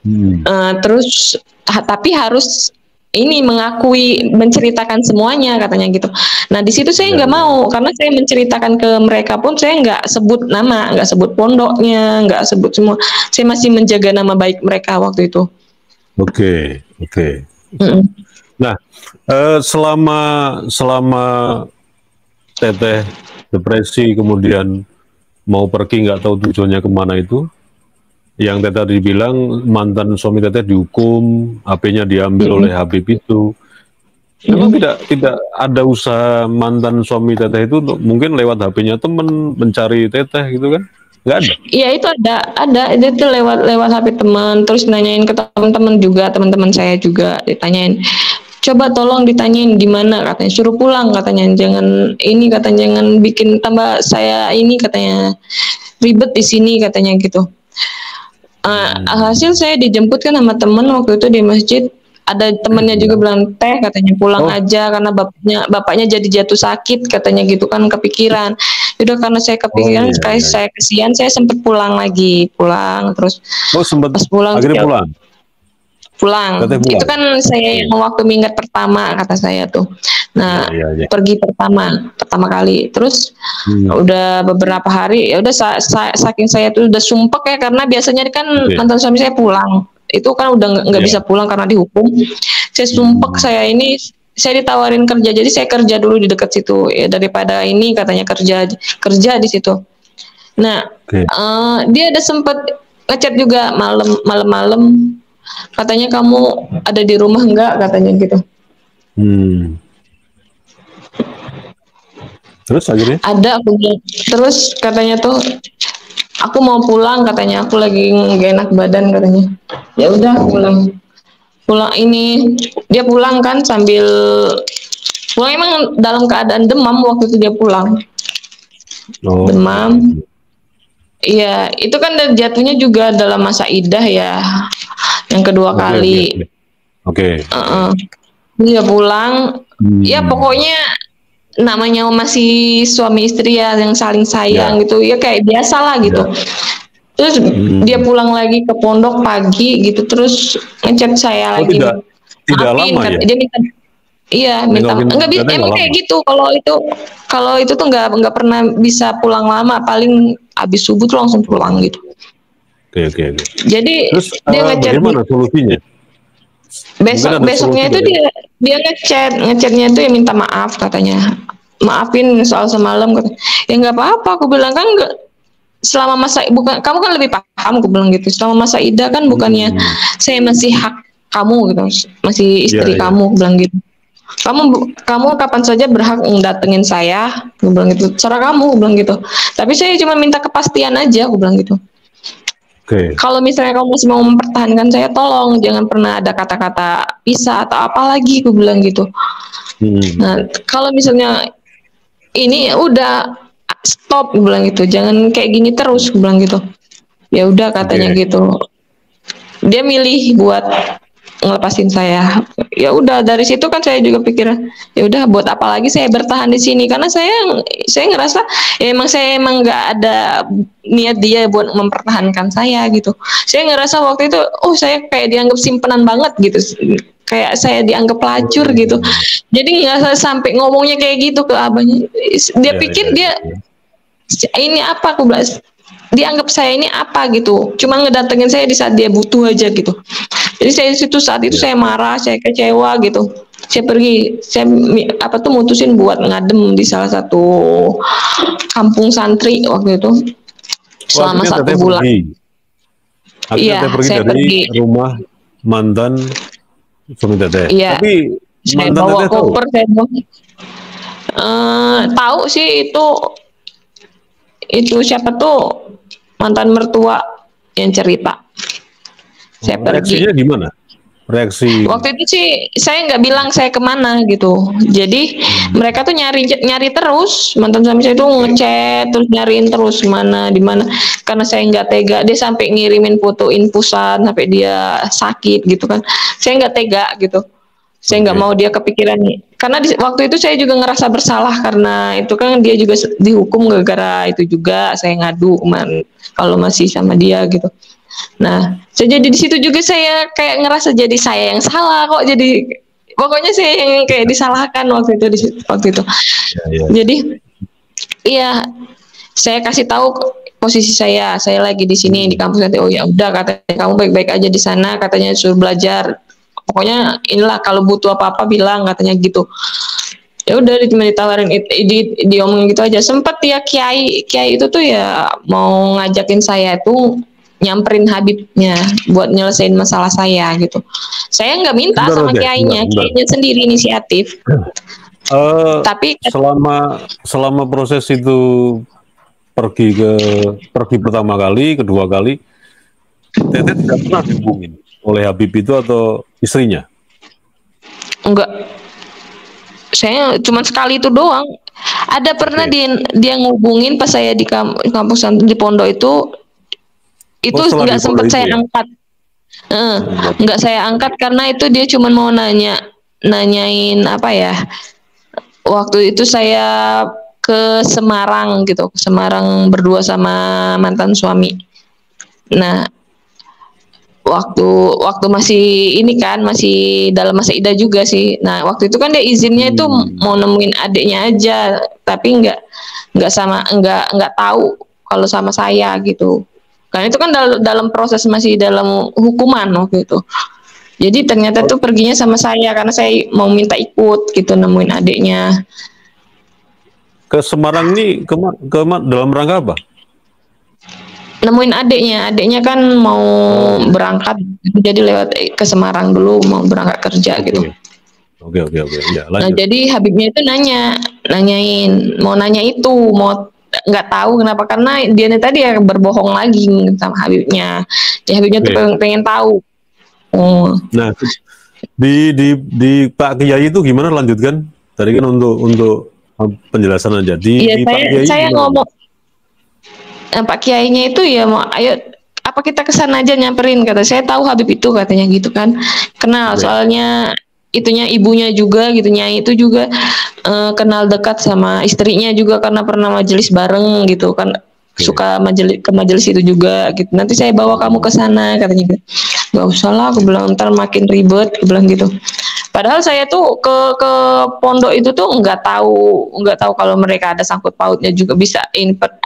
Hmm. Terus tapi harus ini mengakui, menceritakan semuanya, katanya gitu. Nah di situ saya Ya, nggak ya. mau, karena saya menceritakan ke mereka pun saya nggak sebut nama, nggak sebut pondoknya, nggak sebut semua. Saya masih menjaga nama baik mereka waktu itu. Oke, oke. Mm-mm. Nah, selama selama Teteh depresi kemudian mau pergi nggak tahu tujuannya kemana itu, yang Teteh tadi bilang mantan suami Teteh dihukum, HP-nya diambil oleh Habib itu. Memang tidak ada usaha mantan suami Teteh itu untuk mungkin lewat HP-nya temen mencari Teteh gitu kan? Nggak ada. Iya, itu ada itu lewat lewat HP teman, terus nanyain ke teman-teman juga, teman-teman saya juga ditanyain. Coba tolong ditanyain di mana, katanya, suruh pulang, katanya, jangan ini, katanya, jangan bikin tambah saya ini, katanya, ribet di sini, katanya gitu. Hasil saya dijemput kan sama temen waktu itu di masjid. Ada temennya juga bilang, Teh, katanya, pulang Oh, aja karena bapaknya jadi jatuh sakit, katanya gitu kan, kepikiran. Udah, karena saya oh kepikiran, iya, sekali iya. saya kesian, saya sempet pulang terus Oh sempat pas pulang akhirnya pulang. Teteh itu pulang. kan saya yang waktu minggat pertama, kata saya tuh. Iya, Nah, iya, iya. pergi pertama kali, terus Hmm. udah beberapa hari, ya udah, saking saya tuh udah sumpek ya, karena biasanya kan Oke. mantan suami saya pulang, itu kan udah nggak Iya. bisa pulang karena dihukum. Saya sumpek, saya ini, saya ditawarin kerja, jadi saya kerja dulu di dekat situ ya, daripada ini, katanya, kerja kerja di situ. Nah, Oke. dia ada sempet ngechat juga malam-malam, katanya, kamu ada di rumah enggak, katanya gitu. Hmm. Terus akhirnya? Ada, aku bilang. Terus katanya tuh, aku mau pulang, katanya, aku lagi nggak enak badan, katanya. Ya udah, pulang ini, dia pulang kan sambil pulang, emang dalam keadaan demam waktu itu dia pulang, Oh. demam. Iya, itu kan jatuhnya juga dalam masa idah ya, yang kedua Oke, kali. oke. Dia pulang, ya pokoknya namanya masih suami istri ya, yang saling sayang gitu ya, kayak biasa lah gitu. Terus dia pulang lagi ke pondok pagi gitu, terus ngechat saya Oh lagi, tidak maafin, lama ya? dia minta, iya, minta, Nengokin enggak bisa, Teteh nggak emang kayak lama? gitu. Kalau itu tuh nggak pernah bisa pulang lama, paling habis subuh tuh langsung pulang gitu. Oke, oke, oke. Jadi Terus dia ngechat bagaimana solusinya? Mungkin ada besoknya solusi itu dari- dia ngechatnya itu ya, minta maaf, katanya, maafin soal semalam, katanya. Ya nggak apa-apa, aku bilang kan, nggak, selama masa, bukan kamu kan lebih paham, aku bilang gitu, selama masa idah kan bukannya saya masih hak kamu gitu, masih istri Iya, iya. kamu, aku bilang gitu. Kamu kapan saja berhak datengin saya, aku bilang gitu, cara kamu, aku bilang gitu. Tapi saya cuma minta kepastian aja, aku bilang gitu. Oke. Kalau misalnya kamu masih mau mempertahankan saya, tolong jangan pernah ada kata-kata pisah atau apa lagi, aku bilang gitu. Hmm. Nah, kalau misalnya ini udah stop, aku bilang gitu, jangan kayak gini terus, aku bilang gitu. Ya udah katanya Oke. gitu. Dia milih buat ngelepasin saya. Ya udah dari situ kan saya juga pikir, ya udah buat apa lagi saya bertahan di sini, karena saya ngerasa ya emang saya emang nggak ada niat dia buat mempertahankan saya gitu. Saya ngerasa waktu itu saya kayak dianggap simpenan banget gitu, kayak saya dianggap pelacur gitu. Hmm. Jadi nggak sampai ngomongnya kayak gitu ke abahnya. Dia Ya, pikir ya, dia ya. ini apa, aku bilang dianggap saya ini apa gitu, cuma ngedatengin saya di saat dia butuh aja gitu. Jadi saya di situ saat itu Ya. saya marah, saya kecewa gitu. Saya pergi, saya mutusin buat ngadem di salah satu kampung santri waktu itu Oh, selama akhirnya satu teteh bulan. pergi. Akhirnya Iya, teteh pergi saya dari pergi. rumah mantan suami teteh. Iya, Tapi saya mantan bawa teteh tahu. koper, saya bawa. Tahu sih itu siapa tuh, mantan mertua yang cerita. Saya Oh, reaksinya pergi. gimana? Reaksi. Waktu itu sih saya nggak bilang saya kemana gitu. Jadi Hmm. mereka tuh nyari nyari terus, mantan suami saya tuh Oke. ngechat terus nyariin terus mana di mana. Karena saya nggak tega, dia sampai ngirimin foto infusan sampai dia sakit gitu kan. Saya nggak tega gitu. Saya nggak mau Oke. dia kepikiran nih. Karena waktu itu saya juga ngerasa bersalah karena itu kan dia juga dihukum gara-gara itu juga saya ngadu kalau masih sama dia gitu. Nah, saya jadi di situ juga saya kayak ngerasa jadi saya yang salah kok, jadi pokoknya saya yang kayak disalahkan waktu itu waktu itu. Ya, ya, ya. Jadi iya, saya kasih tahu posisi saya lagi di sini di Hmm. kampus nanti. Oh ya udah, katanya kamu baik-baik aja di sana, katanya suruh belajar. Pokoknya inilah kalau butuh apa-apa bilang, katanya gitu. Ya udah cuma ditawarin diomongin gitu aja. Sempet ya kiai itu tuh ya mau ngajakin saya tuh nyamperin Habibnya buat nyelesain masalah saya gitu. Saya nggak minta Bentar, sama Teh. Bentar, bentar. kiainya sendiri inisiatif. Tapi Selama proses itu pergi ke pergi pertama kali, kedua kali, Teteh tidak pernah dihubungin oleh Habib itu atau istrinya. enggak, saya cuma sekali itu doang. Ada pernah Oke. dia ngubungin pas saya di kampus di pondok itu Oh, setelah di nggak pondok sempat itu saya ya. angkat. Oke. Nggak saya angkat karena itu dia cuma mau nanyain apa ya. Waktu itu saya ke Semarang gitu, ke Semarang berdua sama mantan suami. Nah, waktu waktu masih ini kan masih dalam masa idah juga sih. Nah, waktu itu kan dia izinnya itu Hmm. mau nemuin adiknya aja, tapi nggak tahu kalau sama saya gitu. Karena itu kan dalam proses masih dalam hukuman waktu itu. Jadi ternyata Oh, tuh perginya sama saya karena saya mau minta ikut gitu nemuin adiknya. ke Semarang ini dalam rangka apa? Nemuin adiknya kan mau Oh, berangkat, jadi lewat ke Semarang dulu mau berangkat kerja gitu. oke. Oke. Ya, Nah, lanjut. jadi Habibnya itu nanya itu, mau nggak tahu kenapa, karena dia tadi ya berbohong lagi sama Habibnya. Ya, Habibnya tuh Oke. pengen tahu. Oh, Nah, di Pak Kiai itu gimana lanjutkan? Tadi kan untuk penjelasan aja. iya Di Pak Kiai saya gimana? ngomong, Pak Kiainya itu ya mau ayo apa kita kesana aja nyamperin, kata saya tahu Habib itu, katanya gitu kan, kenal Oke. soalnya itunya ibunya juga gitu, Nyai itu juga kenal dekat sama istrinya juga karena pernah majelis bareng gitu kan, Oke. suka ke majelis itu juga gitu, nanti saya bawa kamu ke Hmm. sana, katanya gitu. Gak usah lah, aku bilang ntar makin ribet, aku bilang gitu. Padahal saya tuh ke pondok itu tuh nggak tahu kalau mereka ada sangkut pautnya juga, bisa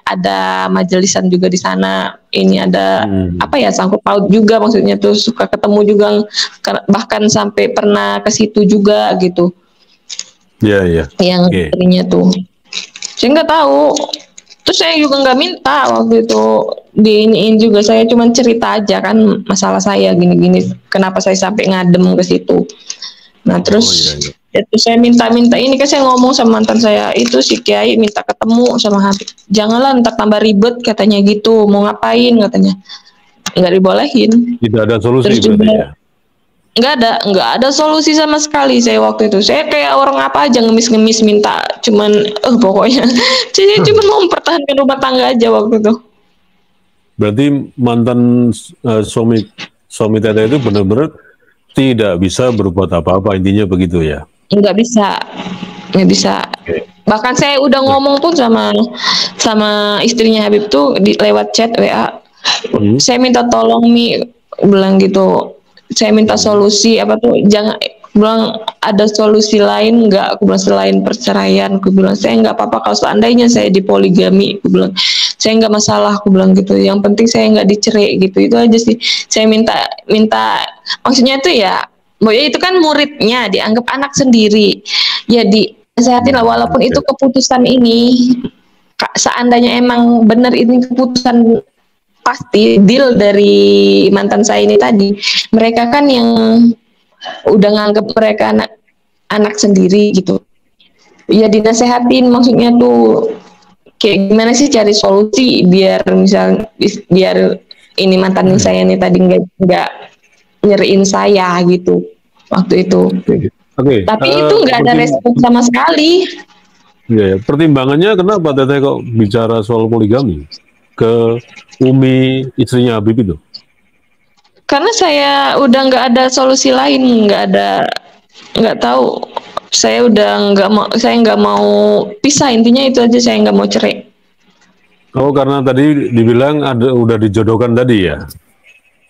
ada majelisan juga di sana. Ini ada Hmm. apa ya, sangkut paut juga maksudnya tuh, suka ketemu juga, bahkan sampai pernah ke situ juga gitu. Ya, ya. Yang Oke. istrinya tuh saya nggak tahu. Terus saya juga nggak minta waktu itu diiniin juga, saya cuma cerita aja kan masalah saya gini-gini, kenapa saya sampai ngadem ke situ. Nah, Oh, ya, terus ya. itu saya minta ini kan, saya ngomong sama mantan saya itu, si Kiai minta ketemu sama Habib. Janganlah ntar tambah ribet, katanya gitu. Mau ngapain, katanya. nggak dibolehin. Tidak ada solusi Terus berarti juga ya. nggak ada solusi sama sekali saya waktu itu. Saya kayak orang apa aja ngemis-ngemis minta, cuman pokoknya saya cuma mau mempertahankan rumah tangga aja waktu itu. Berarti mantan suami suami Teteh itu benar-benar tidak bisa berbuat apa-apa, intinya begitu ya. Nggak bisa, nggak bisa. Oke. Bahkan saya udah Nah, ngomong pun sama sama istrinya Habib tuh lewat chat WA. hmm, Saya minta tolong Mi, bilang gitu. Saya minta hmm, solusi apa tuh, jangan, bilang ada solusi lain nggak, aku bilang selain perceraian. Aku bilang saya nggak apa-apa kalau seandainya saya dipoligami, aku bilang saya nggak masalah, aku bilang gitu, yang penting saya nggak dicerai gitu, itu aja sih. Saya minta minta maksudnya itu ya, Boy itu kan muridnya, dianggap anak sendiri ya, disehatin lah, walaupun itu oke. keputusan ini, seandainya emang benar ini keputusan pasti deal dari mantan saya ini tadi, mereka kan yang udah nganggap mereka anak anak sendiri gitu ya, dinasehatin maksudnya tuh kayak gimana sih, cari solusi biar misal biar ini mantan saya ini tadi nggak nyeriin saya gitu waktu itu. Oke, Tapi itu nggak ada respon sama sekali. ya, ya. Pertimbangannya kenapa Teteh kok bicara soal poligami ke Umi, istrinya Habib itu? Karena saya udah nggak ada solusi lain, nggak tahu. Saya udah nggak mau, saya nggak mau pisah, intinya itu aja, saya nggak mau cerai. Oh, karena tadi dibilang ada udah dijodohkan tadi ya.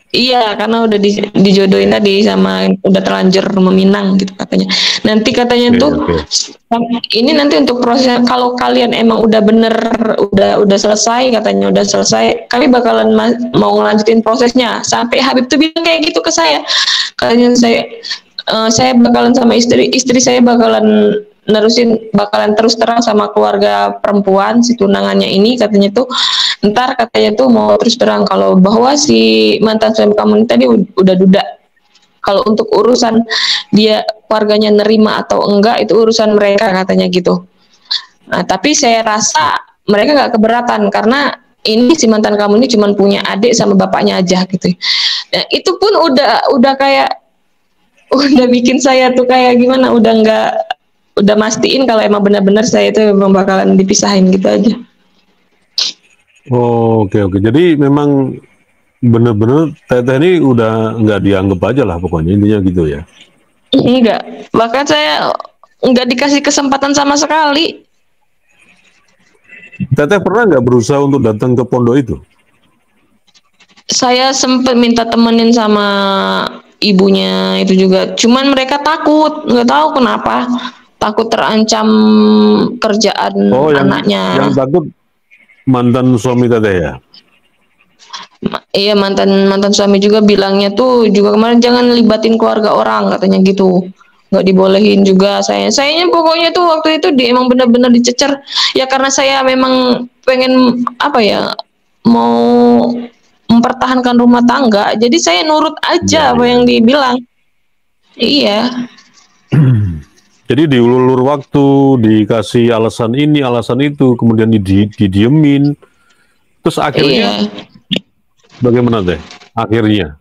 Iya, karena udah dijodohin tadi sama, udah terlanjur meminang gitu katanya. Nanti katanya Oke, tuh oke. ini nanti untuk proses, kalau kalian emang udah bener, udah selesai, katanya udah selesai, kami bakalan mau ngelanjutin prosesnya. Sampai Habib tuh bilang kayak gitu ke saya. Katanya saya bakalan sama istri saya bakalan bakalan terus terang sama keluarga perempuan si tunangannya ini, katanya tuh ntar, katanya tuh mau terus terang kalau bahwa si mantan suami kamu ini tadi udah duda. Kalau untuk urusan dia keluarganya nerima atau enggak itu urusan mereka, katanya gitu. Nah, tapi saya rasa mereka nggak keberatan karena ini si mantan kamu ini cuma punya adik sama bapaknya aja gitu. Nah, itu pun udah kayak udah bikin saya tuh kayak gimana, udah mastiin kalau emang benar-benar saya itu memang bakalan dipisahin gitu aja. Oh, oke, oke. Jadi memang bener-bener Teteh ini udah nggak dianggap aja lah pokoknya, intinya gitu ya. Enggak, bahkan saya enggak dikasih kesempatan sama sekali. Teteh pernah nggak berusaha untuk datang ke pondok itu? Saya sempat minta temenin sama ibunya itu juga, cuman mereka takut, nggak tahu kenapa, takut terancam kerjaan Oh, yang anaknya. takut mantan suami Teteh ya? Iya, mantan mantan suami juga bilangnya tuh juga kemarin, jangan libatin keluarga orang, katanya gitu, nggak dibolehin juga. Sayanya pokoknya tuh waktu itu dia emang benar-benar dicecer ya, karena saya memang pengen apa ya, mau mempertahankan rumah tangga, jadi saya nurut Iya, aja apa iya. yang dibilang. Iya, Jadi diulur waktu, dikasih alasan ini, alasan itu, kemudian didiemin. Terus akhirnya iya, bagaimana Teh? Akhirnya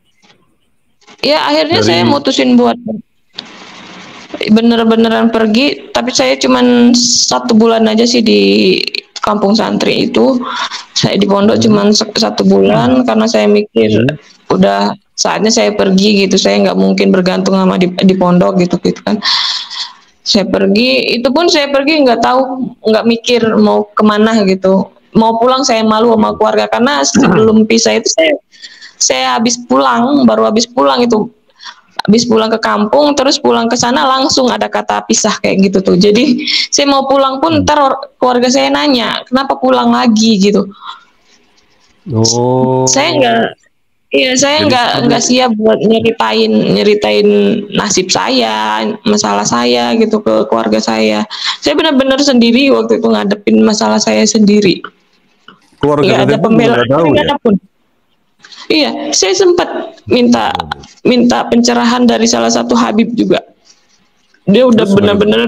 ya akhirnya saya dari mutusin buat bener-beneran pergi, tapi saya cuman 1 bulan aja sih di kampung santri itu. Saya di pondok hmm, cuman 1 bulan karena saya mikir hmm, udah saatnya saya pergi gitu, saya nggak mungkin bergantung sama di pondok gitu gitu kan. Saya pergi, itu pun saya pergi nggak tahu, nggak mikir mau kemana gitu, mau pulang saya malu sama keluarga karena sebelum pisah itu saya baru habis pulang itu, habis pulang ke kampung terus pulang ke sana langsung ada kata pisah kayak gitu tuh. Jadi saya mau pulang pun hmm. ntar keluarga saya nanya kenapa pulang lagi gitu. Saya nggak, Oh, iya saya jadi nggak sebenarnya siap buat nyeritain nyeritain nasib saya, masalah saya gitu ke keluarga saya. Saya benar-benar sendiri waktu itu ngadepin masalah saya sendiri. keluarga Nggak ada Teteh pun juga pembelaan nggak tahu nggak ya? ada pun. Iya, saya sempat minta Waduh. minta pencerahan dari salah satu Habib juga. Dia udah Terus bagaimana? benar-benar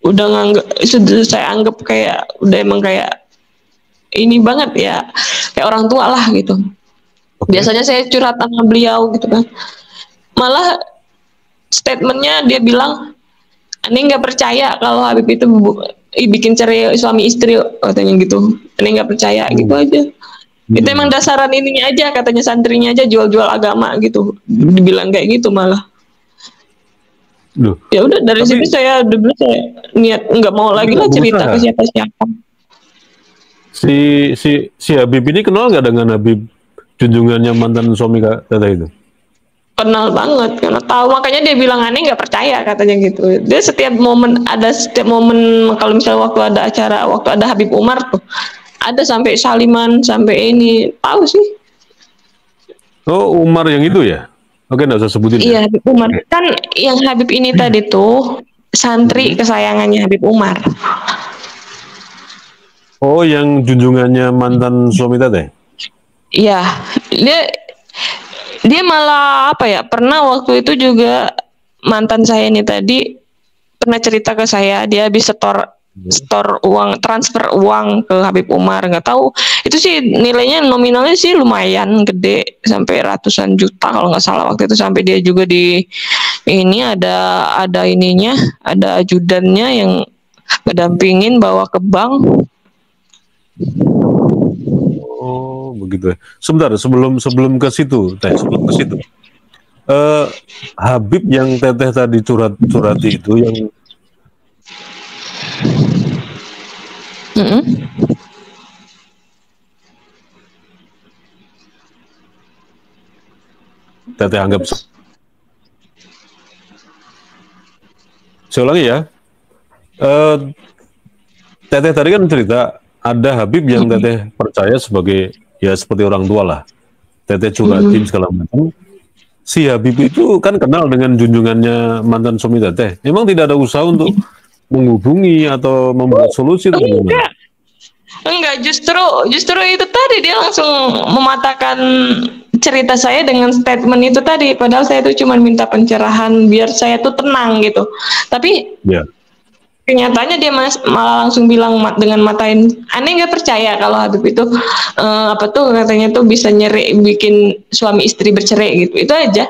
udah nganggap, sudah saya anggap kayak udah emang kayak ini banget ya, kayak orang tua lah gitu. Oke. Biasanya saya curhat sama beliau gitu kan. Malah statementnya dia bilang, "Ani nggak percaya kalau Habib itu bikin cerai suami istri," katanya gitu. "Ani nggak percaya," gitu Hmm. aja. Itu emang Hmm. dasaran ininya aja, katanya santrinya aja jual-jual agama gitu. Dibilang kayak gitu malah. Loh, Ya udah dari tapi situ saya dulu saya niat nggak mau tapi lagi nggak lah cerita ke berusaha. siapa-siapa. Si si Habib ini kenal nggak dengan Habib junjungannya mantan suami Kak Teteh itu? Kenal banget, karena tahu, makanya dia bilang aneh nggak percaya katanya gitu. Dia setiap momen kalau misalnya waktu ada acara, waktu ada Habib Umar tuh ada sampai saliman sampai ini tahu sih. Oh, Umar yang itu ya? Oke, nggak usah sebutin ya. Iya Habib Umar Oke. kan, yang Habib ini tadi tuh santri Hmm. kesayangannya Habib Umar. Oh, yang junjungannya mantan suami Teteh? Iya, dia dia malah apa ya, pernah waktu itu juga mantan saya ini tadi pernah cerita ke saya, dia habis store uang, transfer uang ke Habib Umar, nggak tahu itu sih nilainya nominalnya sih lumayan gede sampai ratusan juta kalau nggak salah waktu itu, sampai dia juga di ini ada ininya, ada ajudannya yang ngedampingin bawa ke bank. Oh, begitu ya. Sebentar, sebelum sebelum ke situ, Teh, sebelum ke situ. Eh, Habib yang Teteh tadi curhati itu yang Mm-mm. Teteh anggap, saya ulangi ya. Eh, Teteh tadi kan cerita ada Habib yang Teteh percaya sebagai ya seperti orang tua lah. Teteh curhatin Mm-mm. segala macam. Si Habib itu kan kenal dengan junjungannya mantan suami Teteh. Emang tidak ada usaha untuk menghubungi atau membuat solusi atau gimana? Enggak, enggak, justru justru itu tadi dia langsung mematahkan cerita saya dengan statement itu tadi. Padahal saya itu cuma minta pencerahan biar saya tuh tenang gitu. Tapi Ya. kenyataannya dia malah langsung bilang dengan matain, aneh nggak percaya kalau Habib itu apa tuh katanya tuh bisa bikin suami istri bercerai gitu. Itu aja.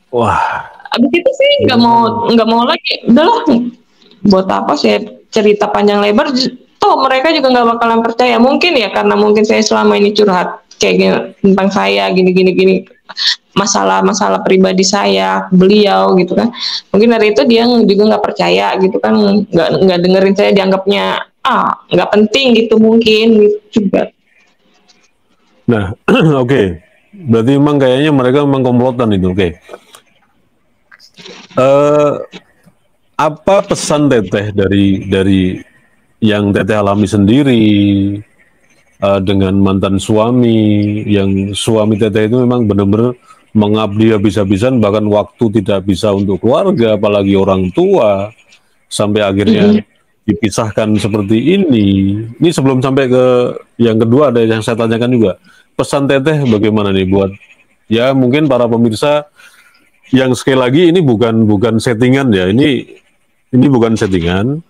Wah. Abis itu sih nggak mau lagi. Udahlah, buat apa saya cerita panjang lebar, toh mereka juga nggak bakalan percaya. Mungkin ya karena mungkin saya selama ini curhat kayak gini tentang saya gini gini gini, masalah-masalah pribadi saya beliau gitu kan, mungkin dari itu dia juga nggak percaya gitu kan, nggak dengerin saya, dianggapnya nggak penting gitu mungkin gitu juga. Nah, oke. Berarti memang kayaknya mereka memang komplotan itu. Oke. Eh, apa pesan Teteh dari yang Teteh alami sendiri dengan mantan suami, yang suami Teteh itu memang benar-benar mengabdi habis-habisan, bahkan waktu tidak bisa untuk keluarga, apalagi orang tua, sampai akhirnya Mm-mm. dipisahkan seperti ini. Ini sebelum sampai ke yang kedua ada yang saya tanyakan juga. Pesan Teteh bagaimana nih buat ya mungkin para pemirsa yang sekali lagi ini bukan bukan settingan ya, ini bukan settingan.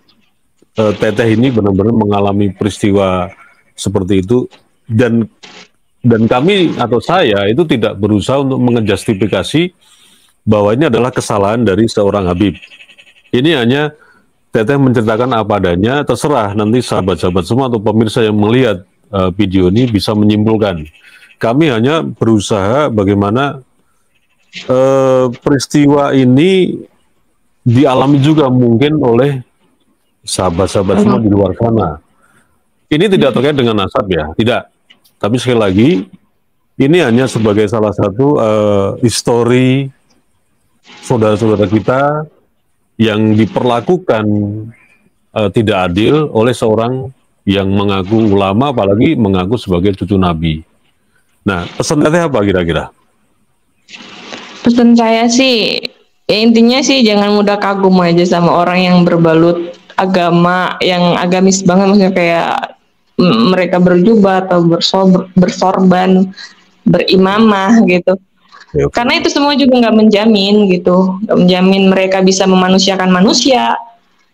Teteh ini benar-benar mengalami peristiwa seperti itu, dan kami atau saya itu tidak berusaha untuk mengejustifikasi bahwa ini adalah kesalahan dari seorang Habib. Ini hanya Teteh menceritakan apa adanya, terserah nanti sahabat-sahabat semua atau pemirsa yang melihat video ini bisa menyimpulkan. Kami hanya berusaha bagaimana peristiwa ini dialami juga mungkin oleh sahabat-sahabat semua di luar sana. Ini tidak terkait dengan nasab ya, tidak. Tapi sekali lagi, ini hanya sebagai salah satu histori saudara-saudara kita yang diperlakukan tidak adil oleh seorang yang mengaku ulama, apalagi mengaku sebagai cucu Nabi. Nah, pesan Teteh apa kira-kira? Pesan saya sih, ya intinya sih jangan mudah kagum aja sama orang yang berbalut agama, yang agamis banget, maksudnya kayak mereka berjubah atau bersorban, berimamah gitu. Oke, oke. Karena itu semua juga nggak menjamin gitu, nggak menjamin mereka bisa memanusiakan manusia,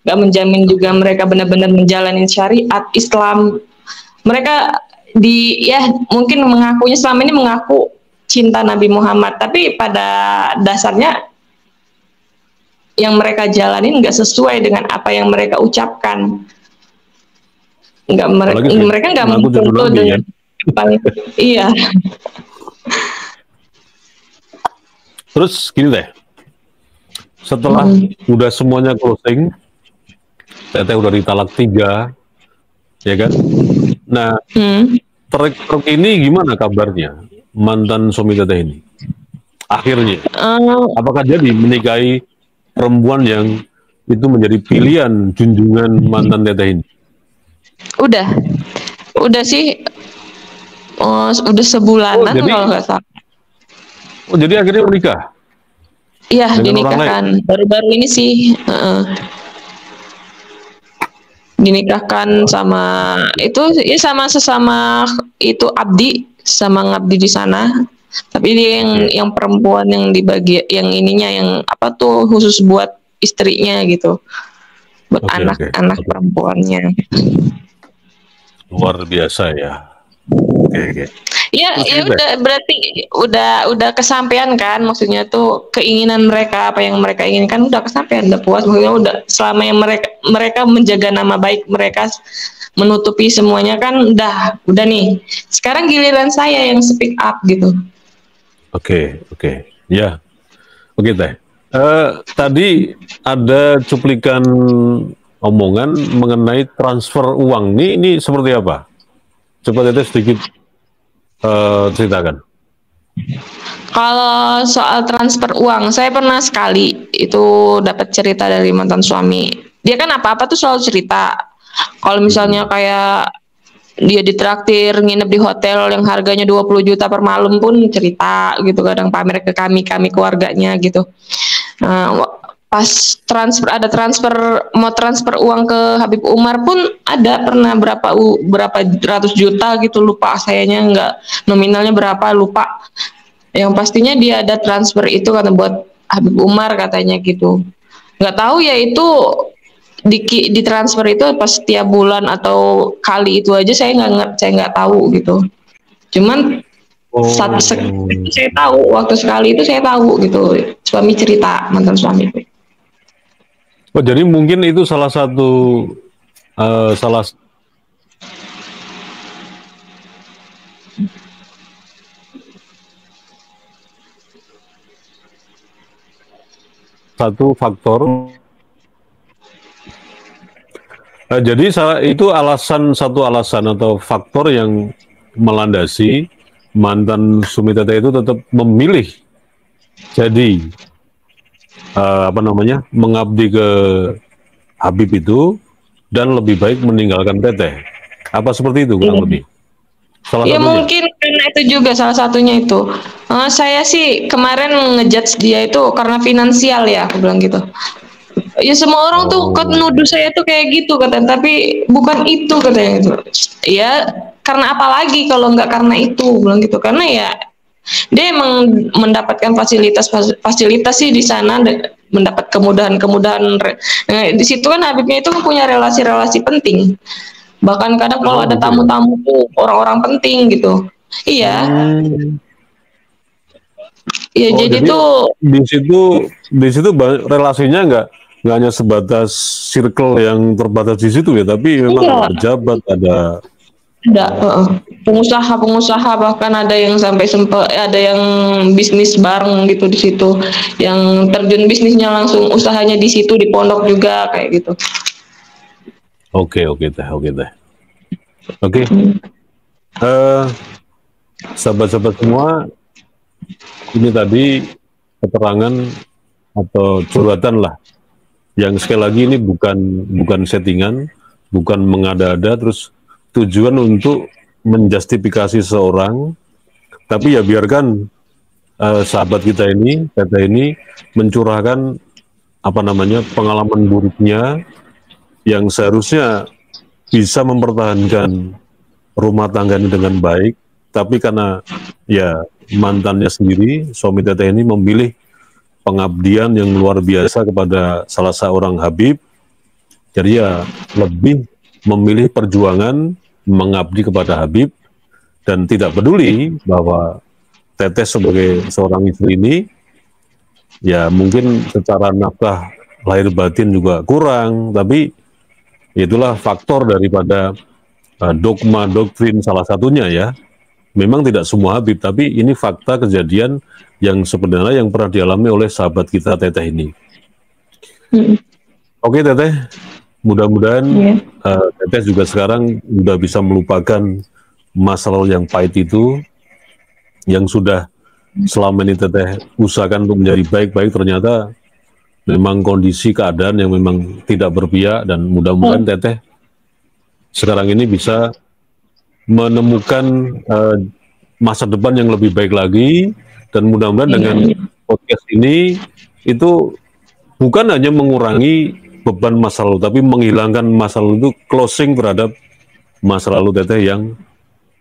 nggak menjamin juga mereka benar-benar menjalani syariat Islam. Mereka ya mungkin mengakunya selama ini mengaku cinta Nabi Muhammad, tapi pada dasarnya yang mereka jalanin nggak sesuai dengan apa yang mereka ucapkan. Nggak, mereka nggak memfoto dengan apa. Iya. Terus gini deh, setelah udah semuanya closing, Teteh udah ditalak 3, ya kan? Nah, trek ini gimana kabarnya mantan suami Teteh ini? Akhirnya, apakah jadi menikahi perempuan yang itu menjadi pilihan junjungan mantan Teteh ini? Udah sih, udah sebulanan kalau nggak salah. Oh, jadi akhirnya menikah? Iya, dinikahkan. Baru-baru ini sih. Dinikahkan sama itu ya, sama sesama itu abdi, sama ngabdi di sana. Tapi dia yang perempuan yang dibagi, yang ininya yang apa tuh khusus buat istrinya gitu, buat anak-anak perempuannya. Luar biasa ya. Oke. Ya udah, berarti udah kesampaian kan, maksudnya tuh keinginan mereka, apa yang mereka inginkan udah kesampaian, udah puas, maksudnya udah selama yang mereka menjaga nama baik mereka, menutupi semuanya kan udah nih. Sekarang giliran saya yang speak up gitu. Oke. Ya. Oke, Teh. Tadi ada cuplikan omongan mengenai transfer uang. Ini seperti apa? Coba Teteh sedikit ceritakan. Kalau soal transfer uang, saya pernah sekali itu dapat cerita dari mantan suami. Dia kan apa-apa tuh selalu cerita. Kalau misalnya kayak dia ditraktir nginep di hotel yang harganya 20 juta per malam pun cerita gitu, kadang pamer ke kami keluarganya gitu. Pas ada transfer, mau transfer uang ke Habib Umar pun ada pernah berapa ratus juta gitu, lupa sayanya, nggak nominalnya berapa, lupa. Yang pastinya dia ada transfer itu karena buat Habib Umar katanya gitu. Nggak tahu ya itu di transfer itu pas setiap bulan atau kali itu aja, saya nggak tahu gitu. Cuman saya tahu waktu sekali itu saya tahu gitu, suami cerita, mantan suami itu. Oh, jadi mungkin itu salah satu faktor. Jadi itu satu alasan atau faktor yang melandasi mantan suami Teteh itu tetap memilih jadi mengabdi ke Habib itu dan lebih baik meninggalkan Teteh. Apa seperti itu kurang lebih? Ya mungkin karena itu juga salah satunya itu. Saya sih kemarin ngejudge dia itu karena finansial ya, aku bilang gitu. Ya semua orang tuh nuduh saya tuh kayak gitu katanya, tapi bukan itu katanya gitu. Ya karena apa lagi kalau nggak karena itu, bilang gitu. Karena ya dia emang mendapatkan fasilitas sih di sana, mendapat kemudahan. Di situ kan Habibnya itu punya relasi-relasi penting. Bahkan kadang kalau ada tamu-tamu tuh orang-orang penting gitu. Iya. Iya, jadi tuh di situ relasinya nggak hanya sebatas circle yang terbatas di situ ya, tapi memang ada pejabat, ada pengusaha, bahkan ada yang sampai ada yang bisnis bareng gitu di situ, yang terjun bisnisnya langsung usahanya di situ, di pondok juga kayak gitu. Oke Teh. Sahabat-sahabat semua, ini tadi keterangan atau curhatan lah, yang sekali lagi ini bukan settingan, bukan mengada-ada terus tujuan untuk menjustifikasi seseorang, tapi ya biarkan sahabat kita ini, Teteh ini mencurahkan pengalaman buruknya yang seharusnya bisa mempertahankan rumah tangga ini dengan baik, tapi karena ya mantannya sendiri, suami Teteh ini memilih pengabdian yang luar biasa kepada salah seorang Habib, jadi ya lebih memilih perjuangan mengabdi kepada Habib dan tidak peduli bahwa Teteh sebagai seorang istri ini ya mungkin secara nafkah lahir batin juga kurang, tapi itulah faktor daripada dogma doktrin salah satunya ya. Memang tidak semua Habib, tapi ini fakta kejadian yang sebenarnya yang pernah dialami oleh sahabat kita Teteh ini. Oke Teteh, mudah-mudahan Teteh juga sekarang sudah bisa melupakan masa lalu yang pahit itu, yang sudah selama ini Teteh usahakan untuk menjadi baik-baik, ternyata memang kondisi keadaan yang memang tidak berpihak, dan mudah-mudahan Teteh sekarang ini bisa menemukan masa depan yang lebih baik lagi, dan mudah-mudahan dengan podcast ini itu bukan hanya mengurangi beban masa lalu, tapi menghilangkan masa lalu, itu closing terhadap masa lalu Teteh yang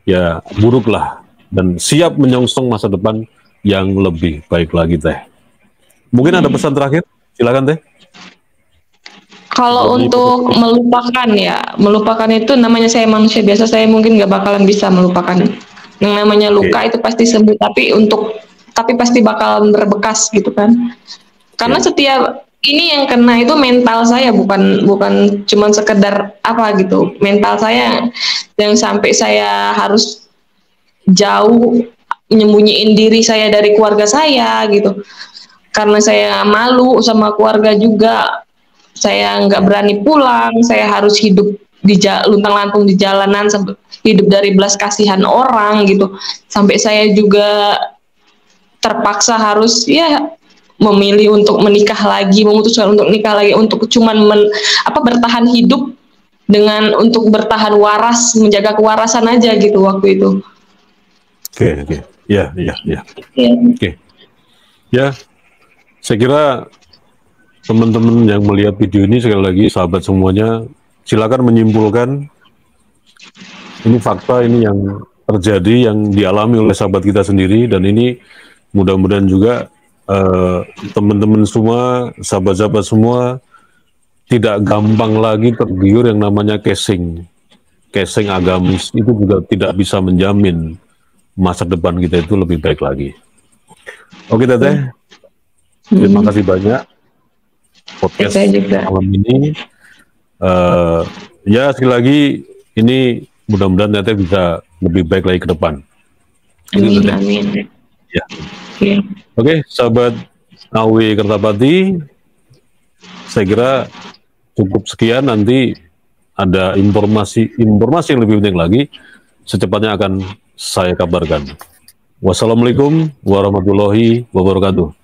ya buruk lah, dan siap menyongsong masa depan yang lebih baik lagi Teh. Mungkin ada pesan terakhir, silakan Teh. Kalau untuk melupakan ya, melupakan itu namanya saya manusia biasa, saya mungkin nggak bakalan bisa melupakan. Yang namanya luka itu pasti sembuh, tapi pasti bakalan berbekas gitu kan. Karena setiap ini yang kena itu mental saya, bukan cuman sekedar apa gitu. Mental saya yang sampai saya harus jauh menyembunyiin diri saya dari keluarga saya gitu. Karena saya malu sama keluarga juga. Saya nggak berani pulang, saya harus hidup di luntang-lantung di jalanan, hidup dari belas kasihan orang gitu. Sampai saya juga terpaksa harus ya memilih untuk menikah lagi, memutuskan untuk nikah lagi, untuk cuman bertahan hidup dengan untuk bertahan waras, menjaga kewarasan aja gitu waktu itu. Oke. Ya. Oke. Ya, saya kira teman-teman yang melihat video ini, sekali lagi sahabat semuanya, silakan menyimpulkan ini fakta, ini yang terjadi, yang dialami oleh sahabat kita sendiri, dan ini mudah-mudahan juga teman-teman semua, sahabat-sahabat semua tidak gampang lagi tergiur yang namanya casing agamis. Itu juga tidak bisa menjamin masa depan kita itu lebih baik lagi. Oke Teteh, terima kasih banyak podcast malam ini. Ya sekali lagi ini mudah-mudahan Teteh bisa lebih baik lagi ke depan. Amin. Ya. Oke, sahabat AW Kertapati, saya kira cukup sekian. Nanti ada informasi yang lebih penting lagi, secepatnya akan saya kabarkan. Wassalamualaikum warahmatullahi wabarakatuh.